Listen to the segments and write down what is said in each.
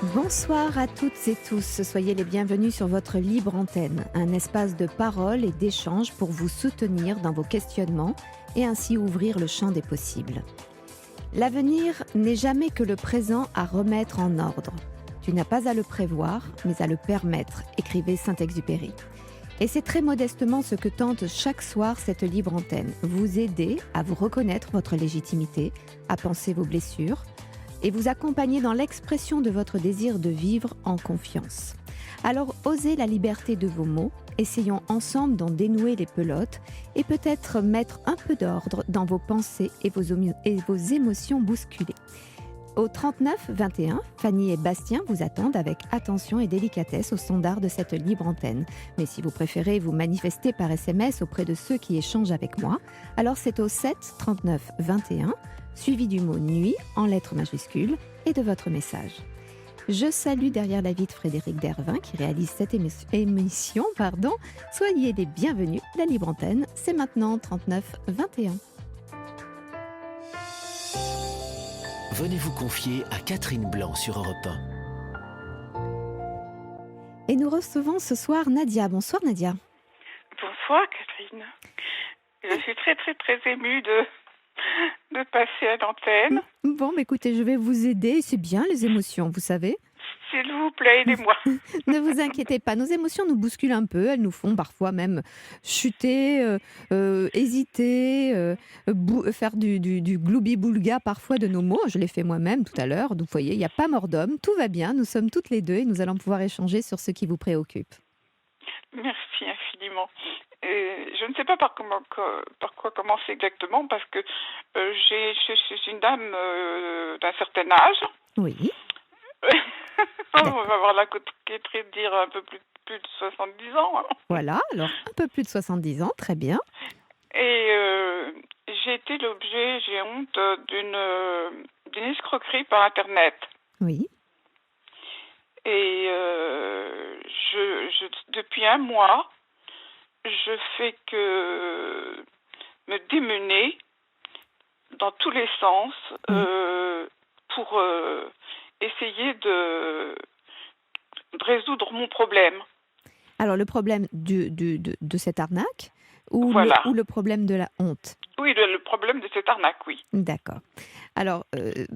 Bonsoir à toutes et tous, soyez les bienvenus sur votre libre antenne, un espace de parole et d'échange pour vous soutenir dans vos questionnements et ainsi ouvrir le champ des possibles. L'avenir n'est jamais que le présent à remettre en ordre. Tu n'as pas à le prévoir, mais à le permettre, écrivait Saint-Exupéry. Et c'est très modestement ce que tente chaque soir cette libre antenne, vous aider à vous reconnaître votre légitimité, à penser vos blessures, et vous accompagner dans l'expression de votre désir de vivre en confiance. Alors osez la liberté de vos mots, essayons ensemble d'en dénouer les pelotes et peut-être mettre un peu d'ordre dans vos pensées et vos émotions bousculées. Au 39 21, Fanny et Bastien vous attendent avec attention et délicatesse au standard de cette libre antenne. Mais si vous préférez vous manifester par SMS auprès de ceux qui échangent avec moi, alors c'est au 7 39 21, suivi du mot nuit en lettres majuscules et de votre message. Je salue derrière la vitre Frédéric Dervin qui réalise cette émission. Soyez les bienvenus, la libre antenne, c'est maintenant 39 21. Venez vous confier à Catherine Blanc sur Europe 1. Et nous recevons ce soir Nadia. Bonsoir Nadia. Bonsoir Catherine. Je suis très émue de passer à l'antenne. Bon, écoutez, je vais vous aider. C'est bien les émotions, vous savez. S'il vous plaît, aidez-moi. Ne vous inquiétez pas, nos émotions nous bousculent un peu. Elles nous font parfois même chuter, hésiter, faire du gloubi-boulga parfois de nos mots. Je l'ai fait moi-même tout à l'heure. Donc, vous voyez, il n'y a pas mort d'homme. Tout va bien. Nous sommes toutes les deux et nous allons pouvoir échanger sur ce qui vous préoccupe. Merci infiniment. Je ne sais pas par quoi commencer exactement parce que je suis une dame d'un certain âge. Oui. On va avoir la coquetterie de dire un peu plus de 70 ans. Voilà, alors un peu plus de 70 ans, très bien. Et j'ai été j'ai honte d'une escroquerie par Internet. Oui. Et depuis un mois, je fais que me démener dans tous les sens pour essayer de résoudre mon problème. Alors, le problème de cette arnaque ou, voilà. ou le problème de la honte? Oui, le problème de cette arnaque, oui. D'accord. Alors,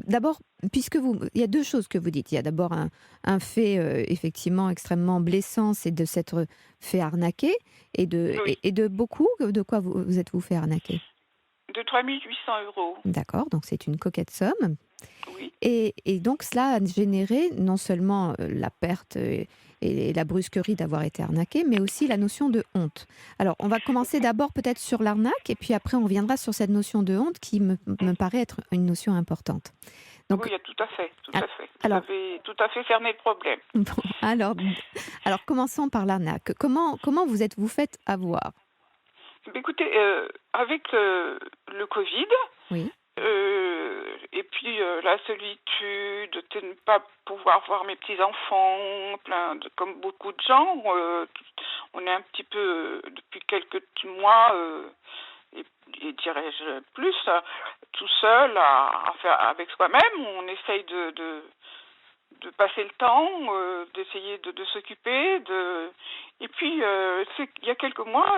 d'abord, il y a deux choses que vous dites. Il y a d'abord un fait effectivement extrêmement blessant, c'est de s'être fait arnaquer et de beaucoup. De quoi vous êtes-vous fait arnaquer? De 3 800 €. D'accord, donc c'est une coquette somme. Oui. Et donc cela a généré non seulement la perte et la brusquerie d'avoir été arnaqué, mais aussi la notion de honte. Alors, on va commencer d'abord peut-être sur l'arnaque, et puis après on reviendra sur cette notion de honte qui me paraît être une notion importante. Donc, oui, tout à fait. Alors, vous avez tout à fait cerné le problème. Bon, alors commençons par l'arnaque. Comment vous êtes-vous fait avoir? Écoutez, avec le Covid, oui. Et puis la solitude, de ne pas pouvoir voir mes petits-enfants, comme beaucoup de gens, on est un petit peu, depuis quelques mois, et dirais-je plus, tout seul à faire avec soi-même. On essaye de passer le temps, d'essayer de s'occuper. Et puis, il y a quelques mois,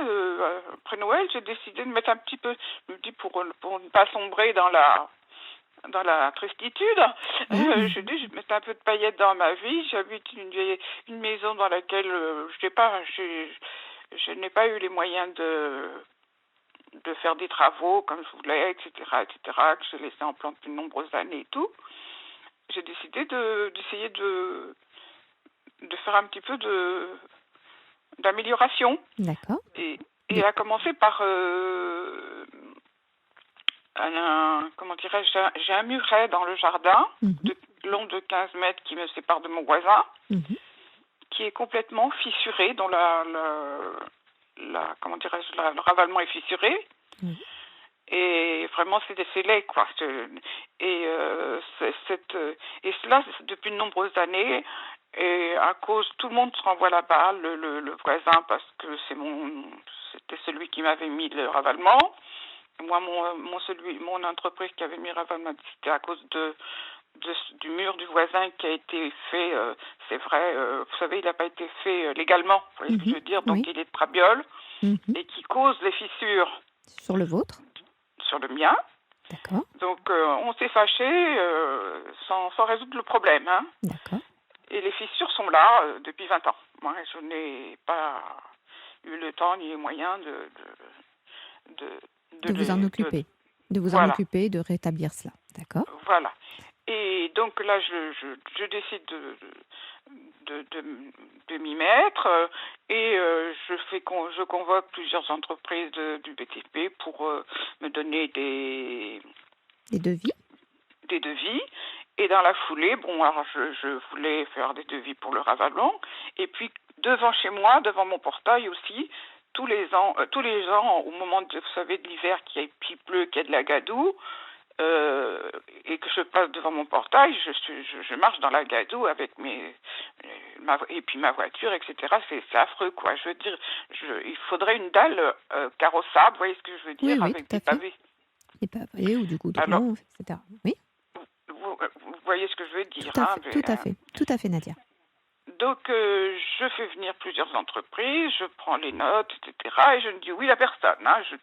après Noël, j'ai décidé de mettre un petit peu, je me dis pour ne pas sombrer dans la tristitude, je dis je vais mettre un peu de paillettes dans ma vie. J'habite une maison dans laquelle je n'ai pas eu les moyens de faire des travaux comme je voulais, etc., que j'ai laissé en plan depuis de nombreuses années et tout. J'ai décidé d'essayer de faire un petit peu d'amélioration. D'accord. Et à commencer par j'ai un muret dans le jardin long de 15 mètres qui me sépare de mon voisin, qui est complètement fissuré, dont le ravalement est fissuré. Et vraiment, c'est laid, quoi. Et cela, c'est depuis de nombreuses années. Et à cause, tout le monde se renvoie là-bas, le voisin, parce que c'était celui qui m'avait mis le ravalement. Moi, mon entreprise qui avait mis le ravalement, c'était à cause du mur du voisin qui a été fait, c'est vrai, vous savez, il n'a pas été fait légalement, vous voyez ce que je veux dire, donc Oui. il est de trabiole Mhm. et qui cause les fissures Sur le vôtre. sur le mien. D'accord. Donc on s'est fâchés sans résoudre le problème. Hein. D'accord. Et les fissures sont là depuis 20 ans. Moi, je n'ai pas eu le temps ni les moyens De vous en occuper. De vous en voilà. occuper, de rétablir cela. D'accord. Voilà. Et donc là, je décide de m'y mettre et je convoque plusieurs entreprises du BTP pour me donner des devis. Des devis. Et dans la foulée, bon, alors je voulais faire des devis pour le Ravalon. Et puis devant chez moi, devant mon portail aussi, tous les ans, au moment de, vous savez, de l'hiver, qu'il pleut, qu'il y a de la gadoue, et que je passe devant mon portail, je marche dans la gadoue avec et puis ma voiture, etc. C'est affreux, quoi. Je veux dire, il faudrait une dalle carrossable, vous voyez ce que je veux dire, Oui, avec tout à des fait. pavés. Des pavés ou du goudron, etc. Oui. Vous voyez ce que je veux dire. Tout à fait, Nadia. Donc, je fais venir plusieurs entreprises, je prends les notes, etc. Et je ne dis oui à personne. Hein. Je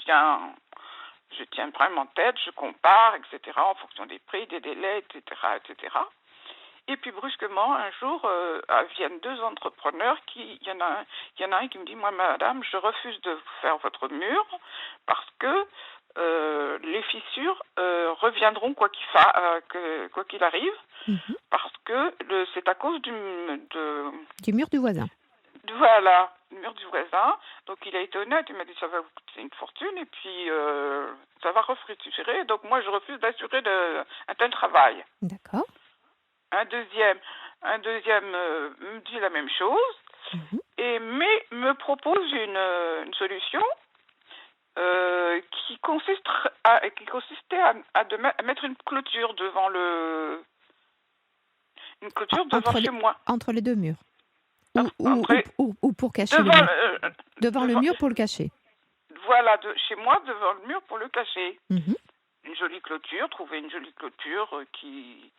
tiens vraiment tête, je compare, etc. en fonction des prix, des délais, etc. etc. Et puis, brusquement, un jour, viennent deux entrepreneurs il y en a un qui me dit, moi, madame, je refuse de faire votre mur parce que les fissures reviendront quoi qu'il arrive, parce que c'est à cause du mur du voisin. Voilà, le mur du voisin. Donc il a été honnête, il m'a dit ça va vous coûter une fortune et puis ça va refrigérer. Donc moi je refuse d'assurer un tel travail. D'accord. Un deuxième me dit la même chose, mais me propose une solution qui consistait à mettre une clôture devant chez moi. Entre les deux murs. Ou pour cacher le mur. Devant le mur pour le cacher. Voilà, chez moi, devant le mur pour le cacher. Une jolie clôture, trouver une jolie clôture qui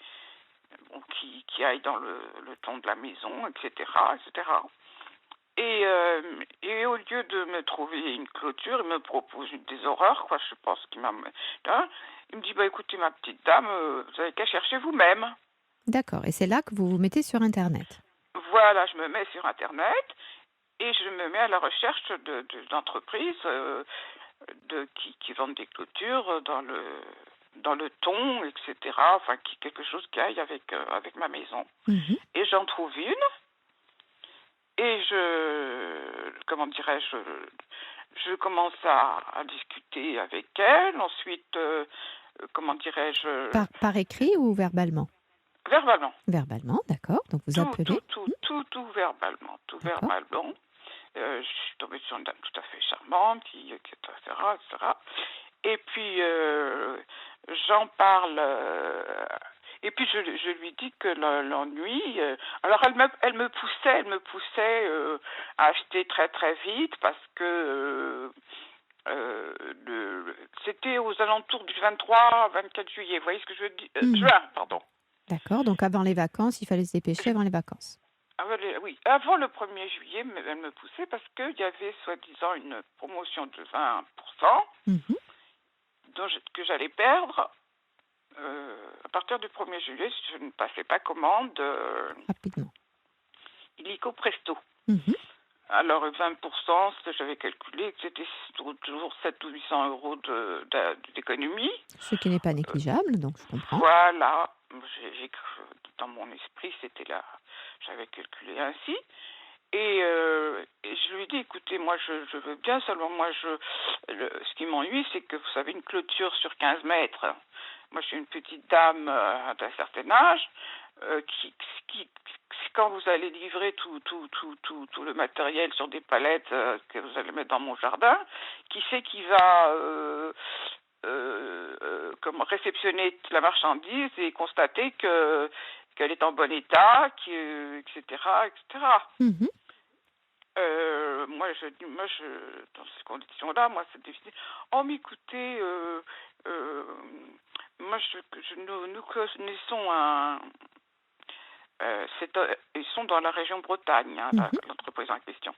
aille dans le ton de la maison, etc. etc. Et au lieu de me trouver une clôture, il me propose des horreurs, quoi. Je pense qu'il m'a... Il me dit, écoutez, ma petite dame, vous n'avez qu'à chercher vous-même. D'accord, et c'est là que vous vous mettez sur Internet. Voilà, je me mets sur Internet et je me mets à la recherche d'entreprises qui vendent des clôtures dans le ton, etc. Enfin, quelque chose qui aille avec ma maison. Et j'en trouve une et je commence à discuter avec elle. Ensuite, Par écrit ou verbalement? Verbalement. Verbalement, d'accord. Donc vous appelez. Tout verbalement. Tout verbalement. Je suis tombée sur une dame tout à fait charmante, etc. Et puis, j'en parle. Et puis, je lui dis que l'ennui. Alors, elle me poussait à acheter très, très vite parce que. C'était aux alentours du 23-24 juillet. Vous voyez ce que je veux dire? Juin, pardon. D'accord, donc avant les vacances, il fallait se dépêcher avant les vacances. Oui, avant le 1er juillet, elle me poussait parce qu'il y avait soi-disant une promotion de 20% que j'allais perdre à partir du 1er juillet si je ne passais pas commande rapidement. Illico Presto. Alors 20%, j'avais calculé que c'était toujours 700 ou 800 euros d'économie. Ce qui n'est pas négligeable, donc je comprends. Voilà, dans mon esprit, c'était là, j'avais calculé ainsi. Et je lui ai dit, écoutez, moi je veux bien, seulement moi ce qui m'ennuie, c'est que vous savez, une clôture sur 15 mètres. Moi je suis une petite dame d'un certain âge, quand vous allez livrer tout le matériel sur des palettes que vous allez mettre dans mon jardin, qui c'est qui va réceptionner la marchandise et constater qu'elle est en bon état, etc., etc. Moi, dans ces conditions-là, moi, c'est difficile. Oh, mais écoutez, moi, nous connaissons ils sont dans la région Bretagne, hein, Mhm. l'entreprise en question.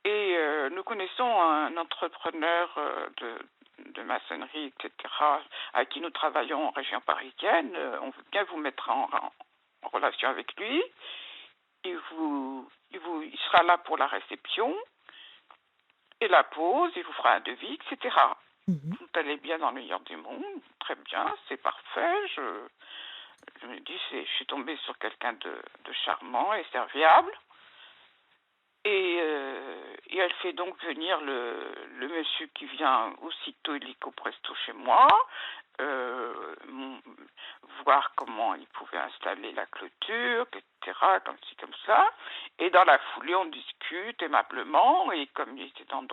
Et nous connaissons un entrepreneur de maçonnerie, etc., avec qui nous travaillons en région parisienne. On veut bien vous mettre en relation avec lui. Il sera là pour la réception et la pause, il vous fera un devis, etc. Mhm. Tout allait bien dans le meilleur du monde, très bien, c'est parfait. Je me dis, je suis tombée sur quelqu'un de charmant et serviable. Et elle fait donc venir le monsieur qui vient aussitôt illico presto chez moi, voir comment il pouvait installer la clôture, etc., comme ci, comme ça. Et dans la foulée, on discute aimablement, et comme il était dans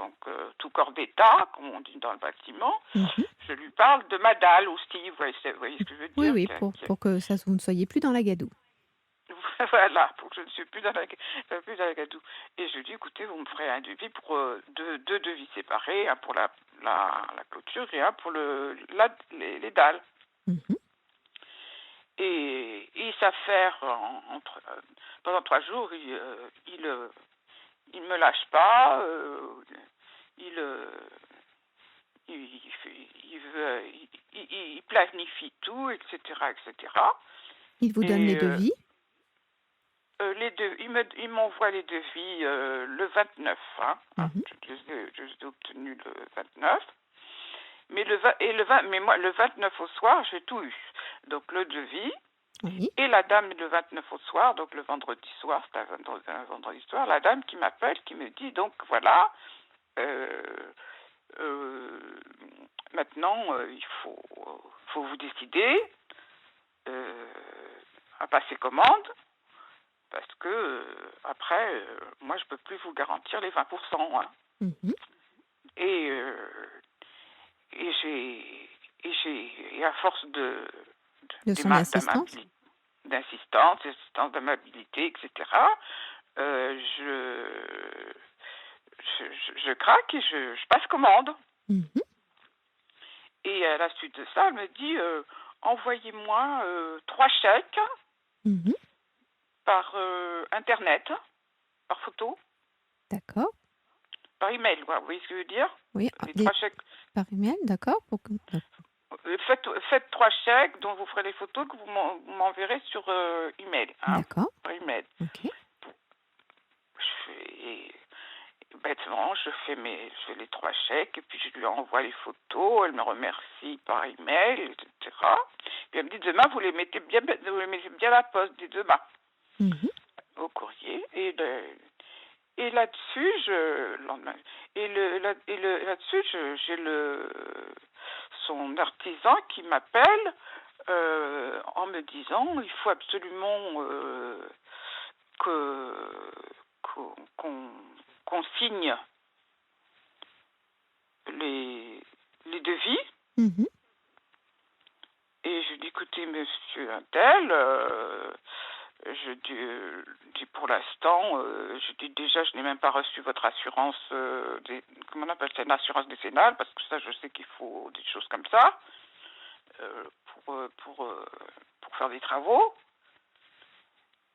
tout corps d'état, comme on dit dans le bâtiment, Mhm. je lui parle de ma dalle aussi, vous voyez ce que je veux Oui, dire, oui, pour que vous ne soyez plus dans la gadoue. voilà, pour que je ne suis plus dans la gadoue. Et je lui dis, écoutez, vous me ferez un devis pour deux devis séparés, un pour la clôture et un pour les dalles. Mhm. Et il s'affaire pendant 3 jours, il me lâche pas, il, il planifie tout, etc., etc. Il vous donne les devis. Il m'envoie les devis le 29. Hein, Mhm. je les ai obtenus le 29. Mais moi, le 29 au soir, j'ai tout eu. Donc le devis Oui. et la dame le 29 au soir, donc le vendredi soir, c'est un vendredi soir, la dame qui m'appelle, qui me dit, donc voilà, maintenant, il faut vous décider à passer commande. Parce que après, moi, je peux plus vous garantir les 20%. Hein. Mhm. Et à force De son assistance. d'assistance, d'amabilité, etc., je craque et je passe commande. Mhm. Et à la suite de ça, elle me dit, envoyez-moi 3 chèques Mhm. par Internet, par photo. D'accord. Par email, vous voyez ce que je veux dire? Oui, Les 3 chèques. par email, d'accord. Faites 3 chèques dont vous ferez les photos que vous m'enverrez sur email. Hein, D'accord. par email. Ok. Bêtement, je fais les 3 chèques et puis je lui envoie les photos. Elle me remercie par email, etc. Puis elle me dit demain vous les mettez bien à la poste dès demain. Mhm. Au courrier. Et là-dessus, là-dessus, j'ai son artisan qui m'appelle en me disant il faut absolument qu'on signe les devis. Mhm. Et je dis écoutez monsieur Untel, je dis pour l'instant, je dis déjà, je n'ai même pas reçu votre assurance, comment on appelle ça, une assurance décennale, parce que ça, je sais qu'il faut des choses comme ça pour faire des travaux.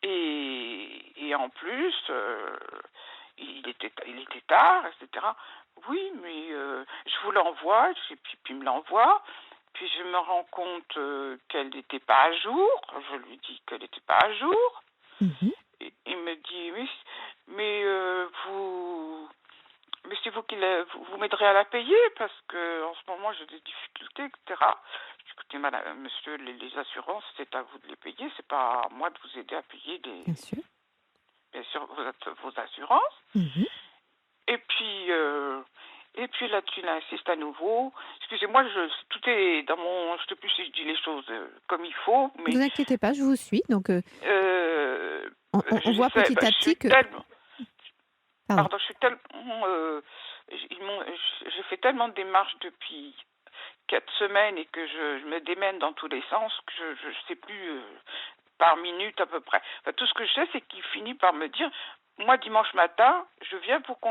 Et en plus, il était tard, etc. Oui, mais je vous l'envoie, puis il me l'envoie. Puis je me rends compte qu'elle n'était pas à jour. Je lui dis qu'elle n'était pas à jour. Mhm. Et il me dit, oui, mais c'est vous qui vous m'aiderez à la payer parce que en ce moment j'ai des difficultés, etc. Je dis, écoutez, madame, monsieur, les assurances, c'est à vous de les payer, c'est pas à moi de vous aider à payer Bien sûr. vos assurances. Mhm. Et puis là-dessus, il insiste à nouveau. Excusez-moi, tout est dans mon... Je ne sais plus si je dis les choses comme il faut, mais... Ne vous inquiétez pas, je vous suis. Donc, on voit j'essaie, petit à je suis petit que... tellement... Pardon. Pardon, je suis tellement... j'ai fait tellement de démarches depuis 4 semaines et que je me démène dans tous les sens que je ne sais plus par minute à peu près. Enfin, tout ce que je sais, c'est qu'il finit par me dire... Moi, dimanche matin, je viens pour je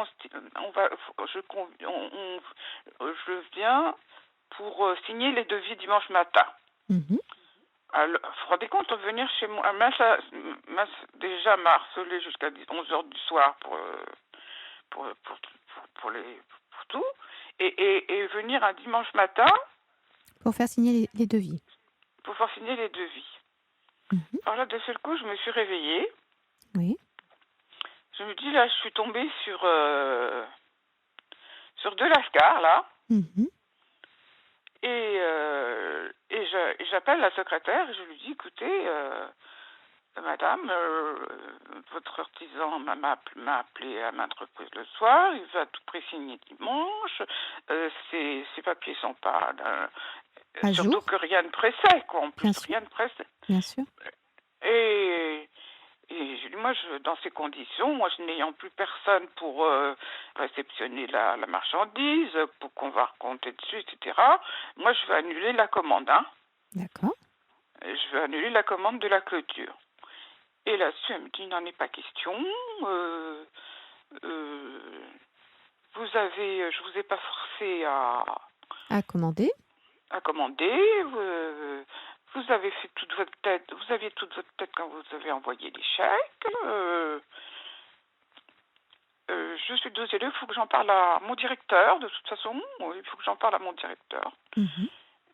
viens pour signer les devis dimanche matin. Mhm. Alors, vous vous rendez compte, venir chez moi, déjà m'a harcelé jusqu'à 11 heures du soir pour tout, et venir un dimanche matin Pour faire signer les devis. pour faire signer les devis. Mhm. Alors là, de seul coup, je me suis réveillée. Oui. Je me dis, là, je suis tombée sur de l'ascar, là, Mhm. et j'appelle la secrétaire et je lui dis, écoutez, madame, votre artisan m'a appelé à maintes reprises le soir, il va tout pré-signer dimanche, ces papiers sont pas... À surtout jour, que rien ne pressait, quoi, en plus, bien sûr, rien ne pressait. bien sûr. Et, et je dis, moi, dans ces conditions, moi, je n'ayant plus personne pour réceptionner la marchandise, pour qu'on va raconter dessus, etc., moi, je vais annuler la commande, hein. D'accord. Je vais annuler la commande de la clôture. Et là-dessus, elle me dit, il n'en est pas question. Euh, euh, je vous ai pas forcé À commander. à commander. Vous avez fait toute votre tête. Vous aviez toute votre tête quand vous avez envoyé les chèques. Je suis désolée, il faut que j'en parle à mon directeur. De toute façon, oui, il faut que j'en parle à mon directeur. Mhm.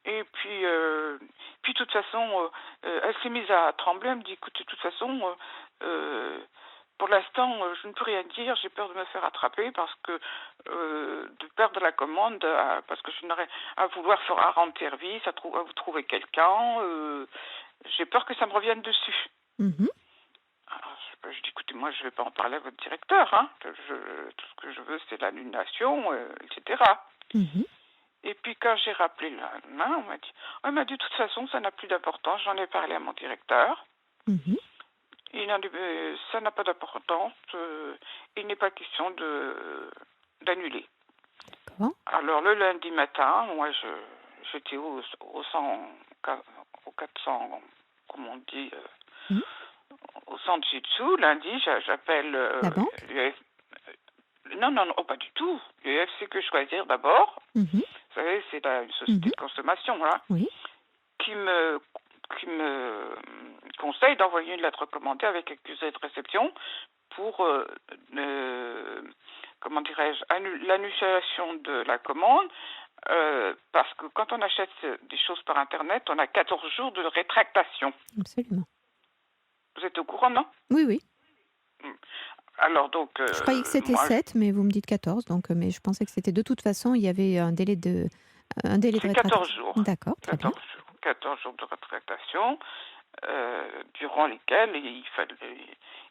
Et puis de toute façon, elle s'est mise à trembler. Elle me dit, écoute, de toute façon, pour l'instant, je ne peux rien dire. J'ai peur de me faire attraper parce que de perdre la commande, parce que je n'aurais à vouloir à rendre service, à vous trouver quelqu'un. J'ai peur que ça me revienne dessus. Mhm. Alors, je dis, écoutez, moi, je ne vais pas en parler à votre directeur. Hein. Tout ce que je veux, c'est l'annulation, etc. Mhm. Et puis quand j'ai rappelé le lendemain, on m'a dit de toute façon ça n'a plus d'importance, j'en ai parlé à mon directeur. Mhm. Ça n'a pas d'importance, il n'est pas question d'annuler. D'accord. Alors le lundi matin, moi j'étais au 400, comme on dit, Mhm. au centre Jitsu. Lundi, j'appelle La banque. non, oh, pas du tout. Le Que Choisir d'abord. Mhm. Vous savez, c'est une société Mhm. de consommation, là, Oui. qui me conseille d'envoyer une lettre recommandée avec accusé de réception pour, comment dirais-je, l'annulation de la commande, parce que quand on achète des choses par Internet, on a 14 jours de rétractation. Absolument. Vous êtes au courant, non? Oui, oui. Alors donc, Je croyais que c'était moi, 7, mais vous me dites 14, donc, mais je pensais que c'était de toute façon, il y avait un délai de c'est 14 rétractation. jours. D'accord, très bien. 14 jours de rétractation, durant lesquels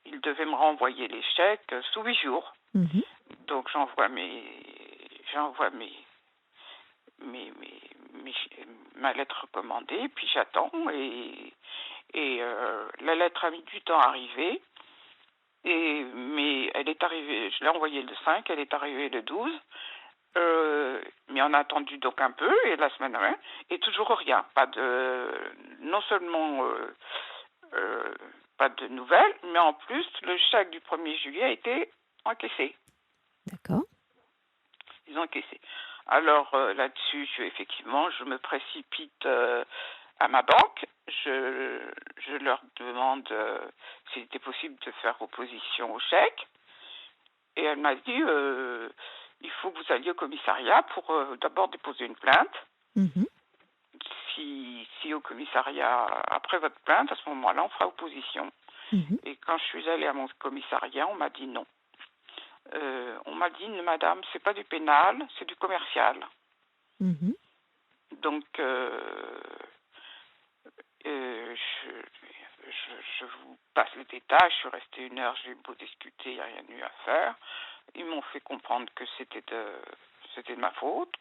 il devait me renvoyer les chèques sous 8 jours. Mhm. Donc j'envoie ma lettre recommandée, puis j'attends, et la lettre a mis du temps à arriver, mais elle est arrivée, je l'ai envoyée le 5, elle est arrivée le 12, mais on a attendu donc un peu, et la semaine dernière, et toujours rien, non seulement pas de nouvelles, mais en plus le chèque du 1er juillet a été encaissé. D'accord. Ils ont encaissé. Alors là-dessus, effectivement, je me précipite à ma banque. Je leur demande s'il était possible de faire opposition au chèque. Et elle m'a dit, il faut que vous alliez au commissariat pour d'abord déposer une plainte. Mhm. Si au commissariat, après votre plainte, à ce moment-là, on fera opposition. Mhm. Et quand je suis allée à mon commissariat, on m'a dit non. On m'a dit, madame, c'est pas du pénal, c'est du commercial. Mhm. Donc, je vous passe les détails. Je suis restée 1 heure, j'ai beau discuter, il n'y a rien eu à faire. Ils m'ont fait comprendre que c'était de ma faute,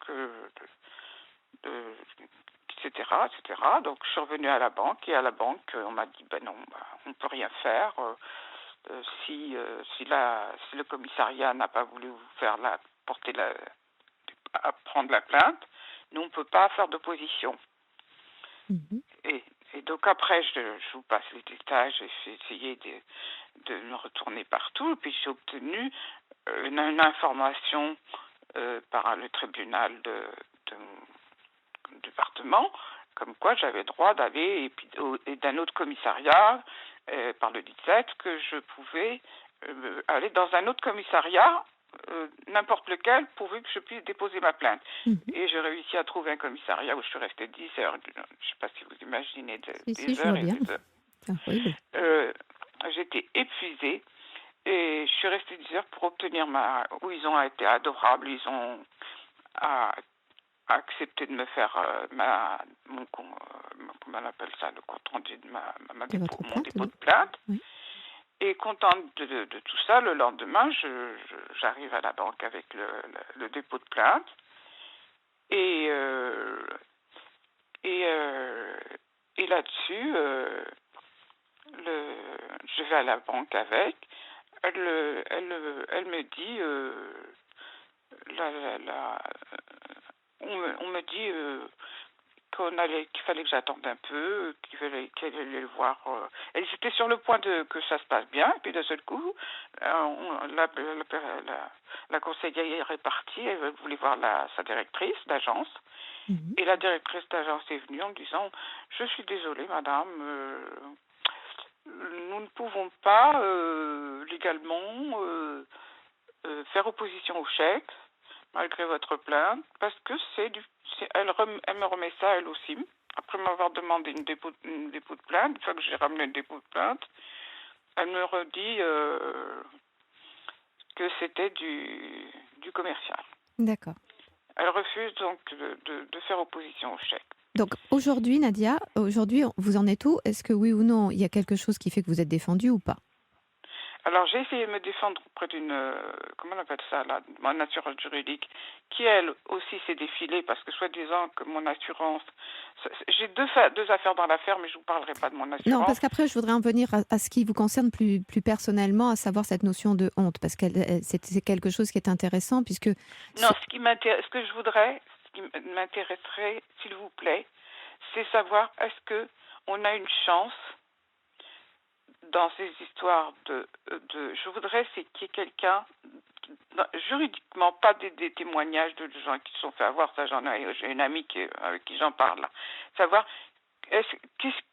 etc., etc. Donc, je suis revenue à la banque, et à la banque, on m'a dit, ben non, on ne peut rien faire. Si le commissariat n'a pas voulu vous faire prendre la plainte, nous, on ne peut pas faire d'opposition. Mhm. Et donc après, je vous passe les détails, j'ai essayé de me retourner partout, et puis j'ai obtenu une information par le tribunal de mon département, comme quoi j'avais droit d'aller et d'un autre commissariat par le 17 que je pouvais aller dans un autre commissariat, n'importe lequel, pourvu que je puisse déposer ma plainte. Et j'ai réussi à trouver un commissariat où je suis restée 10 heures. Je ne sais pas si vous imaginez des je heures vois et bien. des heures. C'est horrible. J'étais épuisée et je suis restée 10 heures pour obtenir où ils ont été adorables. Ils ont accepté de me faire comment on appelle ça, le compte rendu de mon dépôt de plainte. Oui. Et contente de tout ça, le lendemain, j'arrive à la banque avec le dépôt de plainte. Et là-dessus, je vais à la banque avec. Elle me dit, on me dit qu'il fallait que j'attende un peu, qu'elle allait le voir. Elles étaient sur le point que ça se passe bien, et puis d'un seul coup, la conseillère est partie, elle voulait voir sa directrice d'agence. Et la directrice d'agence est venue en me disant « Je suis désolée, madame, nous ne pouvons pas légalement faire opposition au chèque, malgré votre plainte, parce que elle me remet ça, elle aussi, après m'avoir demandé une dépôt de plainte. Une fois que j'ai ramené le dépôt de plainte, elle me redit que c'était du commercial. » D'accord. Elle refuse donc de faire opposition au chèque. Donc aujourd'hui, Nadia, vous en êtes où? Est-ce que oui ou non, il y a quelque chose qui fait que vous êtes défendue ou pas? Alors j'ai essayé de me défendre auprès d'une, comment on appelle ça là, mon assurance juridique, qui elle aussi s'est défilée parce que soi-disant que mon assurance, j'ai deux affaires dans l'affaire, mais je vous parlerai pas de mon assurance. Non, parce qu'après je voudrais en venir à ce qui vous concerne plus personnellement, à savoir cette notion de honte, parce que c'est quelque chose qui est intéressant puisque. Non, ce qui m'intéresserait, s'il vous plaît, c'est savoir est-ce que on a une chance dans ces histoires je voudrais c'est qu'il y ait quelqu'un, juridiquement, pas des témoignages de gens qui se sont fait avoir, ça j'ai une amie avec qui j'en parle là, savoir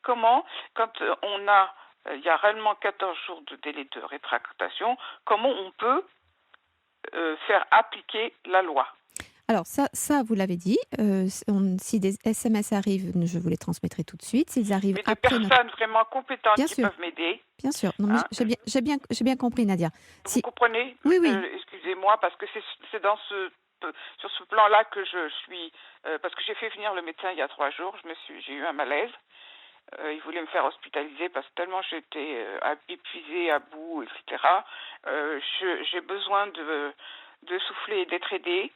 comment, quand il y a réellement 14 jours de délai de rétractation, comment on peut faire appliquer la loi. Alors ça vous l'avez dit, si des SMS arrivent, je vous les transmettrai tout de suite. S'ils arrivent mais après personnes vraiment compétentes qui peuvent m'aider. Bien sûr, non, mais j'ai bien compris, Nadia. Vous comprenez? Oui. Excusez-moi, parce que c'est sur ce plan-là que je suis, parce que j'ai fait venir le médecin il y a 3 jours, j'ai eu un malaise. Il voulait me faire hospitaliser parce que tellement j'étais épuisée, à bout, etc. J'ai besoin de souffler et d'être aidée.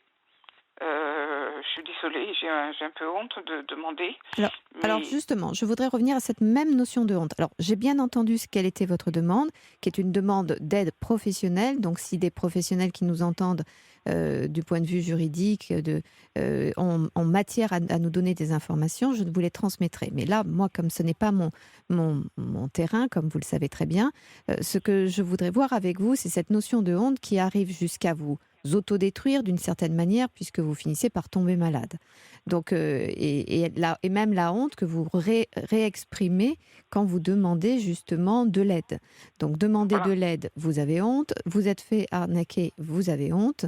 Je suis désolée, j'ai un peu honte de demander. Alors justement, je voudrais revenir à cette même notion de honte. Alors j'ai bien entendu quelle était votre demande, qui est une demande d'aide professionnelle. Donc si des professionnels qui nous entendent du point de vue juridique, en matière à nous donner des informations, je vous les transmettrai. Mais là, moi, comme ce n'est pas mon terrain, comme vous le savez très bien, ce que je voudrais voir avec vous, c'est cette notion de honte qui arrive jusqu'à vous autodétruire d'une certaine manière puisque vous finissez par tomber malade. Donc, et même la honte que vous réexprimez quand vous demandez justement de l'aide. Donc, demander de l'aide, vous avez honte. Vous êtes fait arnaquer, vous avez honte.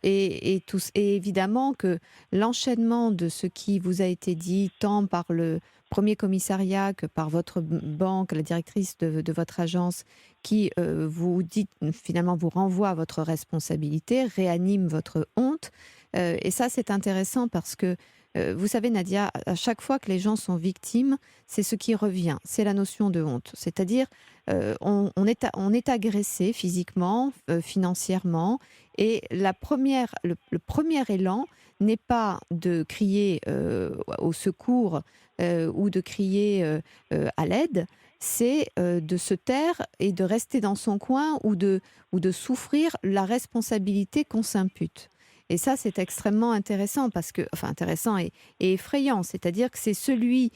Et évidemment que l'enchaînement de ce qui vous a été dit tant par le premier commissariat que par votre banque, la directrice de votre agence, qui vous dit, finalement vous renvoie à votre responsabilité, réanime votre honte. Et ça, c'est intéressant parce que, vous savez, Nadia, à chaque fois que les gens sont victimes, c'est ce qui revient, c'est la notion de honte. C'est-à-dire, on est agressé physiquement, financièrement, et le premier élan n'est pas de crier au secours ou de crier à l'aide, c'est de se taire et de rester dans son coin ou de souffrir la responsabilité qu'on s'impute. Et ça, c'est extrêmement intéressant intéressant et effrayant. C'est-à-dire que c'est celui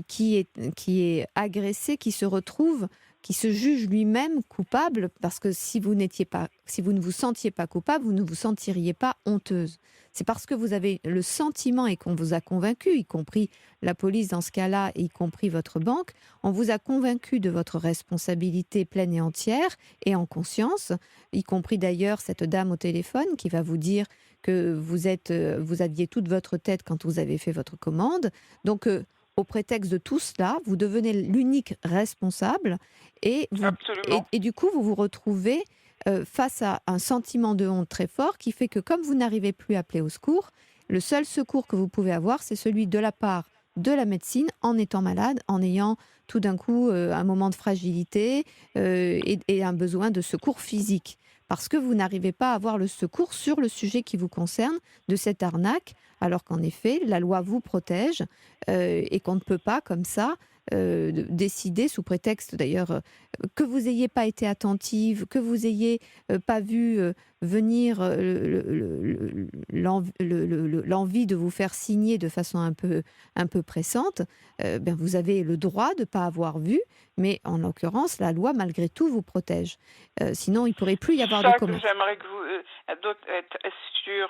qui est agressé qui se retrouve qui se juge lui-même coupable, parce que si vous ne vous sentiez pas coupable, vous ne vous sentiriez pas honteuse. C'est parce que vous avez le sentiment et qu'on vous a convaincu, y compris la police dans ce cas-là, y compris votre banque, on vous a convaincu de votre responsabilité pleine et entière et en conscience, y compris d'ailleurs cette dame au téléphone qui va vous dire que vous aviez toute votre tête quand vous avez fait votre commande. Donc, au prétexte de tout cela, vous devenez l'unique responsable et, Absolument. et du coup, vous vous retrouvez face à un sentiment de honte très fort qui fait que comme vous n'arrivez plus à appeler au secours, le seul secours que vous pouvez avoir, c'est celui de la part de la médecine en étant malade, en ayant tout d'un coup un moment de fragilité et un besoin de secours physique. Parce que vous n'arrivez pas à avoir le secours sur le sujet qui vous concerne de cette arnaque, alors qu'en effet, la loi vous protège et qu'on ne peut pas, comme ça, décider, sous prétexte d'ailleurs que vous n'ayez pas été attentive, que vous n'ayez pas vu venir l'envie de vous faire signer de façon un peu pressante, ben vous avez le droit de ne pas avoir vu, mais en l'occurrence, la loi, malgré tout, vous protège. Sinon, il ne pourrait plus y avoir de Ça que commerce. j'aimerais que vous être sûr,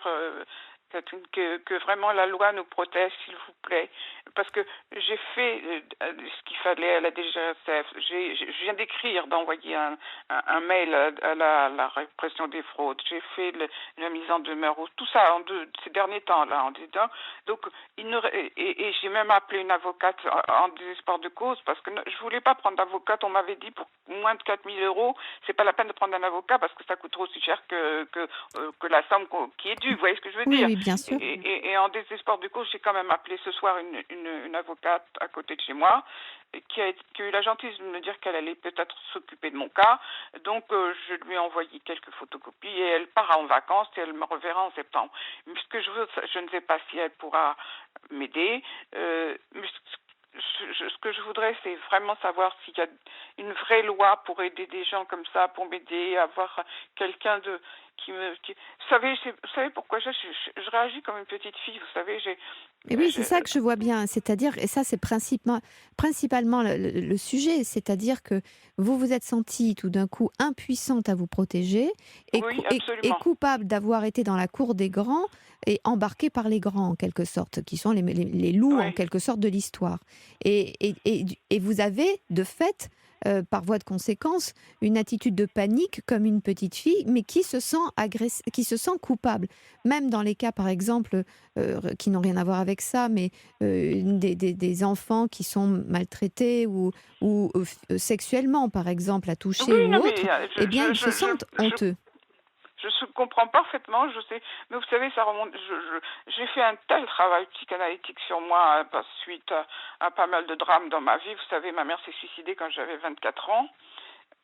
Catherine, que vraiment la loi nous protège, s'il vous plaît. Parce que j'ai fait ce qu'il fallait à la DGSF. Je viens d'écrire, d'envoyer un mail à la répression des fraudes. J'ai fait la mise en demeure, tout ça ces derniers temps-là, en disant. Donc, et j'ai même appelé une avocate en désespoir de cause, parce que je voulais pas prendre d'avocate. On m'avait dit pour moins de 4 000 €, c'est pas la peine de prendre un avocat parce que ça coûte trop aussi cher que la somme qui est due. Vous voyez ce que je veux dire? Oui, bien sûr. Et en désespoir de cause, j'ai quand même appelé ce soir une avocate à côté de chez moi qui a eu la gentillesse de me dire qu'elle allait peut-être s'occuper de mon cas. Donc, je lui ai envoyé quelques photocopies et elle part en vacances et elle me reverra en septembre. Mais ce que je veux, je ne sais pas si elle pourra m'aider. Mais ce que je voudrais, c'est vraiment savoir s'il y a une vraie loi pour aider des gens comme ça, pour m'aider à avoir quelqu'un Vous savez pourquoi je réagis comme une petite fille, vous savez, Et oui, c'est ça que je vois bien. C'est-à-dire, et ça, c'est principalement le sujet, c'est-à-dire que vous vous êtes sentie tout d'un coup impuissante à vous protéger Oui, et absolument. coupable d'avoir été dans la cour des grands et embarquée par les grands, en quelque sorte, qui sont les loups, en Oui. quelque sorte, de l'histoire. Et vous avez, de fait, par voie de conséquence, une attitude de panique comme une petite fille, mais qui se sent qui se sent coupable. Même dans les cas, par exemple, qui n'ont rien à voir avec ça, mais des enfants qui sont maltraités ou sexuellement, par exemple, à toucher Oui, ou non, autre, mais eh bien, ils se sentent honteux. je comprends parfaitement, je sais, mais vous savez, ça remonte. J'ai fait un tel travail psychanalytique sur moi suite à pas mal de drames dans ma vie. Vous savez, ma mère s'est suicidée quand j'avais 24 ans.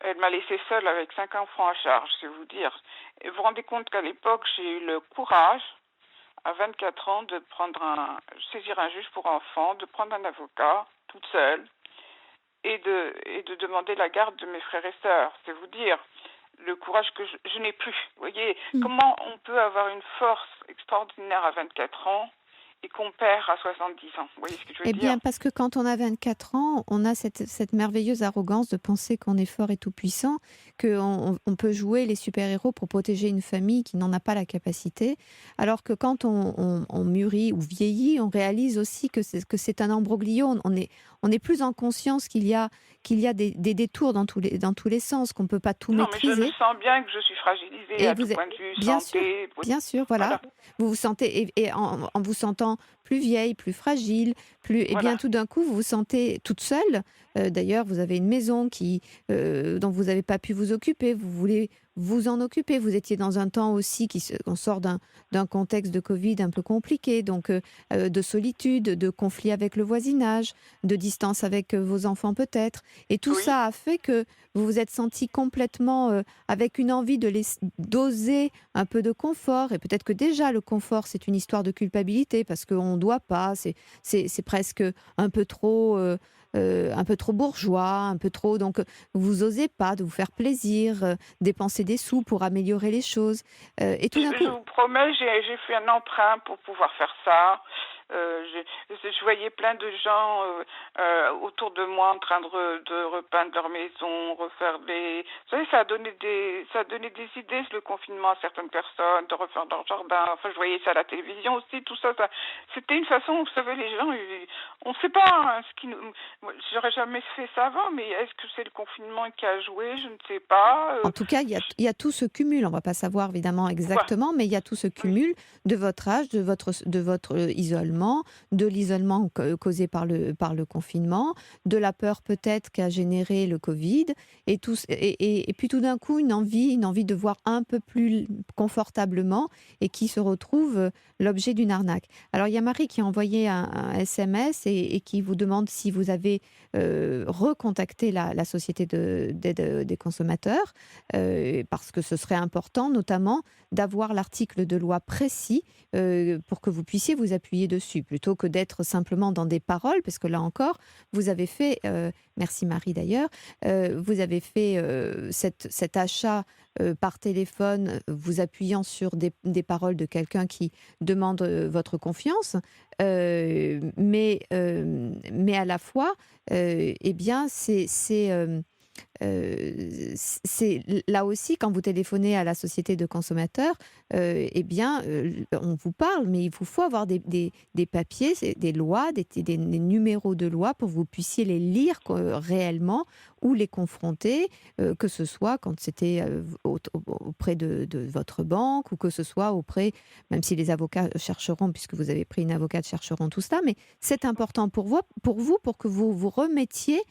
Elle m'a laissée seule avec 5 enfants à charge, c'est vous dire. Et vous vous rendez compte qu'à l'époque, j'ai eu le courage, à 24 ans, de saisir un juge pour enfants, de prendre un avocat, toute seule, et de demander la garde de mes frères et sœurs, c'est vous dire le courage que je n'ai plus. Vous voyez, comment on peut avoir une force extraordinaire à 24 ans et qu'on perd à 70 ans. Vous voyez ce que je veux Eh dire? bien, parce que quand on a 24 ans, on a cette merveilleuse arrogance de penser qu'on est fort et tout-puissant, qu'on peut jouer les super-héros pour protéger une famille qui n'en a pas la capacité, alors que quand on mûrit ou vieillit, on réalise aussi que c'est un imbroglio. On est plus en conscience qu'il y a des détours dans tous les sens, qu'on ne peut pas tout Non, mais je me maîtriser. sens bien que je suis fragilisée Et à vous tout êtes, point de vue, bien sûr, santé. bien sûr, voilà. Vous vous sentez, et en vous sentant plus vieille, plus fragile, et bien Voilà. tout d'un coup, vous vous sentez toute seule. D'ailleurs, vous avez une maison dont vous n'avez pas pu vous occuper. Vous voulez vous en occuper. Vous étiez dans un temps aussi on sort d'un contexte de Covid un peu compliqué, donc de solitude, de conflit avec le voisinage, de distance avec vos enfants peut-être. Et tout Oui. ça a fait que vous vous êtes senti complètement avec une envie d'oser un peu de confort. Et peut-être que déjà le confort, c'est une histoire de culpabilité parce qu'on ne doit pas. C'est presque un peu trop bourgeois, un peu trop. Donc vous osez pas de vous faire plaisir, dépenser des sous pour améliorer les choses. Et tout d'un coup, Je vous promets, j'ai fait un emprunt pour pouvoir faire ça. Je voyais plein de gens autour de moi en train de repeindre leur maison, refaire des... Vous savez, ça a donné des idées, le confinement, à certaines personnes, de refaire leur jardin. Enfin, je voyais ça à la télévision aussi, tout ça. C'était une façon, vous savez, les gens, on ne sait pas moi, j'aurais jamais fait ça avant, mais est-ce que c'est le confinement qui a joué? Je ne sais pas. En tout cas, il y a tout ce cumul. On ne va pas savoir évidemment exactement, mais il y a tout ce cumul de votre âge, de votre isolement, de l'isolement causé par le confinement, de la peur peut-être qu'a généré le Covid, et puis tout d'un coup une envie de voir un peu plus confortablement et qui se retrouve l'objet d'une arnaque. Alors il y a Marie qui a envoyé un SMS et qui vous demande si vous avez recontacté la société d'aide des consommateurs, parce que ce serait important notamment d'avoir l'article de loi précis pour que vous puissiez vous appuyer dessus, plutôt que d'être simplement dans des paroles, parce que là encore, vous avez fait, merci Marie d'ailleurs, vous avez fait cet achat par téléphone, vous appuyant sur des paroles de quelqu'un qui demande votre confiance, mais à la fois, eh bien, c'est là aussi, quand vous téléphonez à la société de consommateurs, eh bien, on vous parle, mais il vous faut avoir des papiers, des lois, des numéros de loi pour que vous puissiez les lire réellement ou les confronter, que ce soit quand c'était auprès de votre banque ou que ce soit auprès, même si les avocats chercheront, puisque vous avez pris une avocate, chercheront tout cela, mais c'est important pour vous pour que vous vous remettiez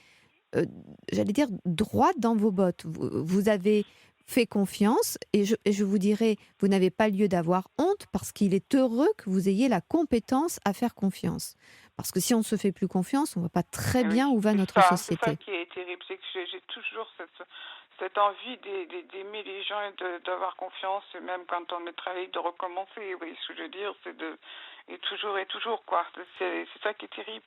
j'allais dire, droit dans vos bottes. Vous avez fait confiance et je vous dirais, vous n'avez pas lieu d'avoir honte parce qu'il est heureux que vous ayez la compétence à faire confiance. Parce que si on ne se fait plus confiance, on ne voit pas très bien où va notre société. C'est ça qui est terrible, c'est que j'ai toujours cette envie d'aimer les gens et d'avoir confiance, et même quand on est travaillé, de recommencer. Oui, ce que je veux dire, c'est et toujours, quoi. C'est ça qui est terrible,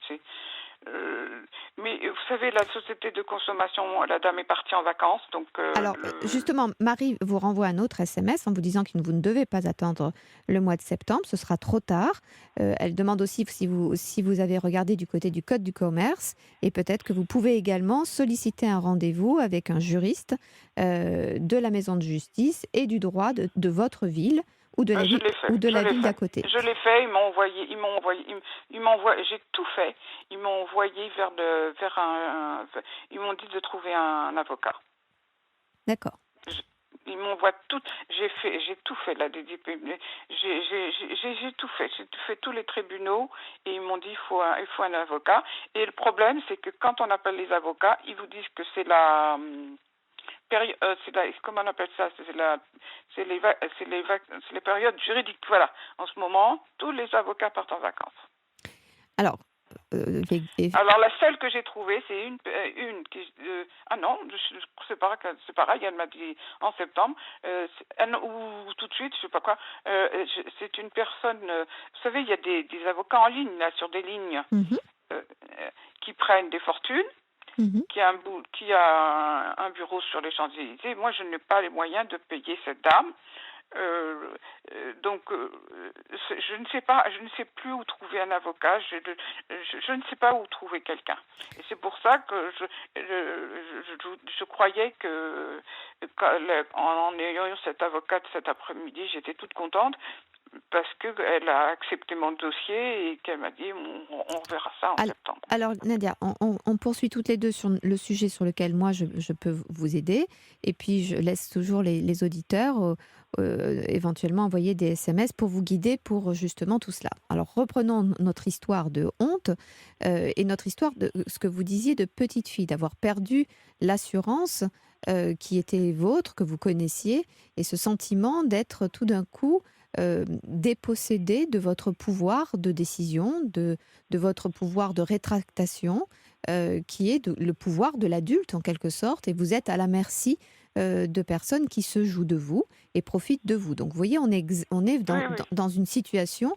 mais vous savez, la société de consommation, la dame est partie en vacances, donc... Alors, justement, Marie vous renvoie un autre SMS en vous disant que vous ne devez pas attendre le mois de septembre, ce sera trop tard. Elle demande aussi si vous avez regardé du côté du Code du commerce, et peut-être que vous pouvez également solliciter un rendez-vous avec un juriste de la maison de justice et du droit de votre ville, ou de la ville d'à côté. Je l'ai fait, j'ai tout fait. Ils m'ont envoyé ils m'ont dit de trouver un avocat. D'accord. Ils m'envoient tout. J'ai tout fait là. J'ai tout fait. J'ai fait tous les tribunaux et ils m'ont dit il faut un avocat. Et le problème, c'est que quand on appelle les avocats, ils vous disent que c'est comment on appelle ça? C'est les périodes juridiques. Voilà. En ce moment, tous les avocats partent en vacances. Alors, la seule que j'ai trouvée, c'est une qui... non, c'est pareil, elle m'a dit en septembre, ou tout de suite, je sais pas quoi, c'est une personne... vous savez, il y a des avocats en ligne, là, sur des lignes, qui prennent des fortunes, qui a un bureau sur les Champs-Élysées. Moi, je n'ai pas les moyens de payer cette dame. Donc, je ne sais plus où trouver un avocat. Je ne sais pas où trouver quelqu'un. Et c'est pour ça que je croyais que en ayant cette avocate cet après-midi, j'étais toute contente. Parce qu'elle a accepté mon dossier et qu'elle m'a dit on verra ça en septembre. Alors Nadia, on poursuit toutes les deux sur le sujet sur lequel moi je peux vous aider, et puis je laisse toujours les auditeurs éventuellement envoyer des SMS pour vous guider pour justement tout cela. Alors reprenons notre histoire de honte et notre histoire de ce que vous disiez de petite fille, d'avoir perdu l'assurance qui était vôtre, que vous connaissiez, et ce sentiment d'être tout d'un coup dépossédé de votre pouvoir de décision, de votre pouvoir de rétractation, qui est le pouvoir de l'adulte en quelque sorte, et vous êtes à la merci de personnes qui se jouent de vous et profitent de vous. Donc vous voyez, on est dans une situation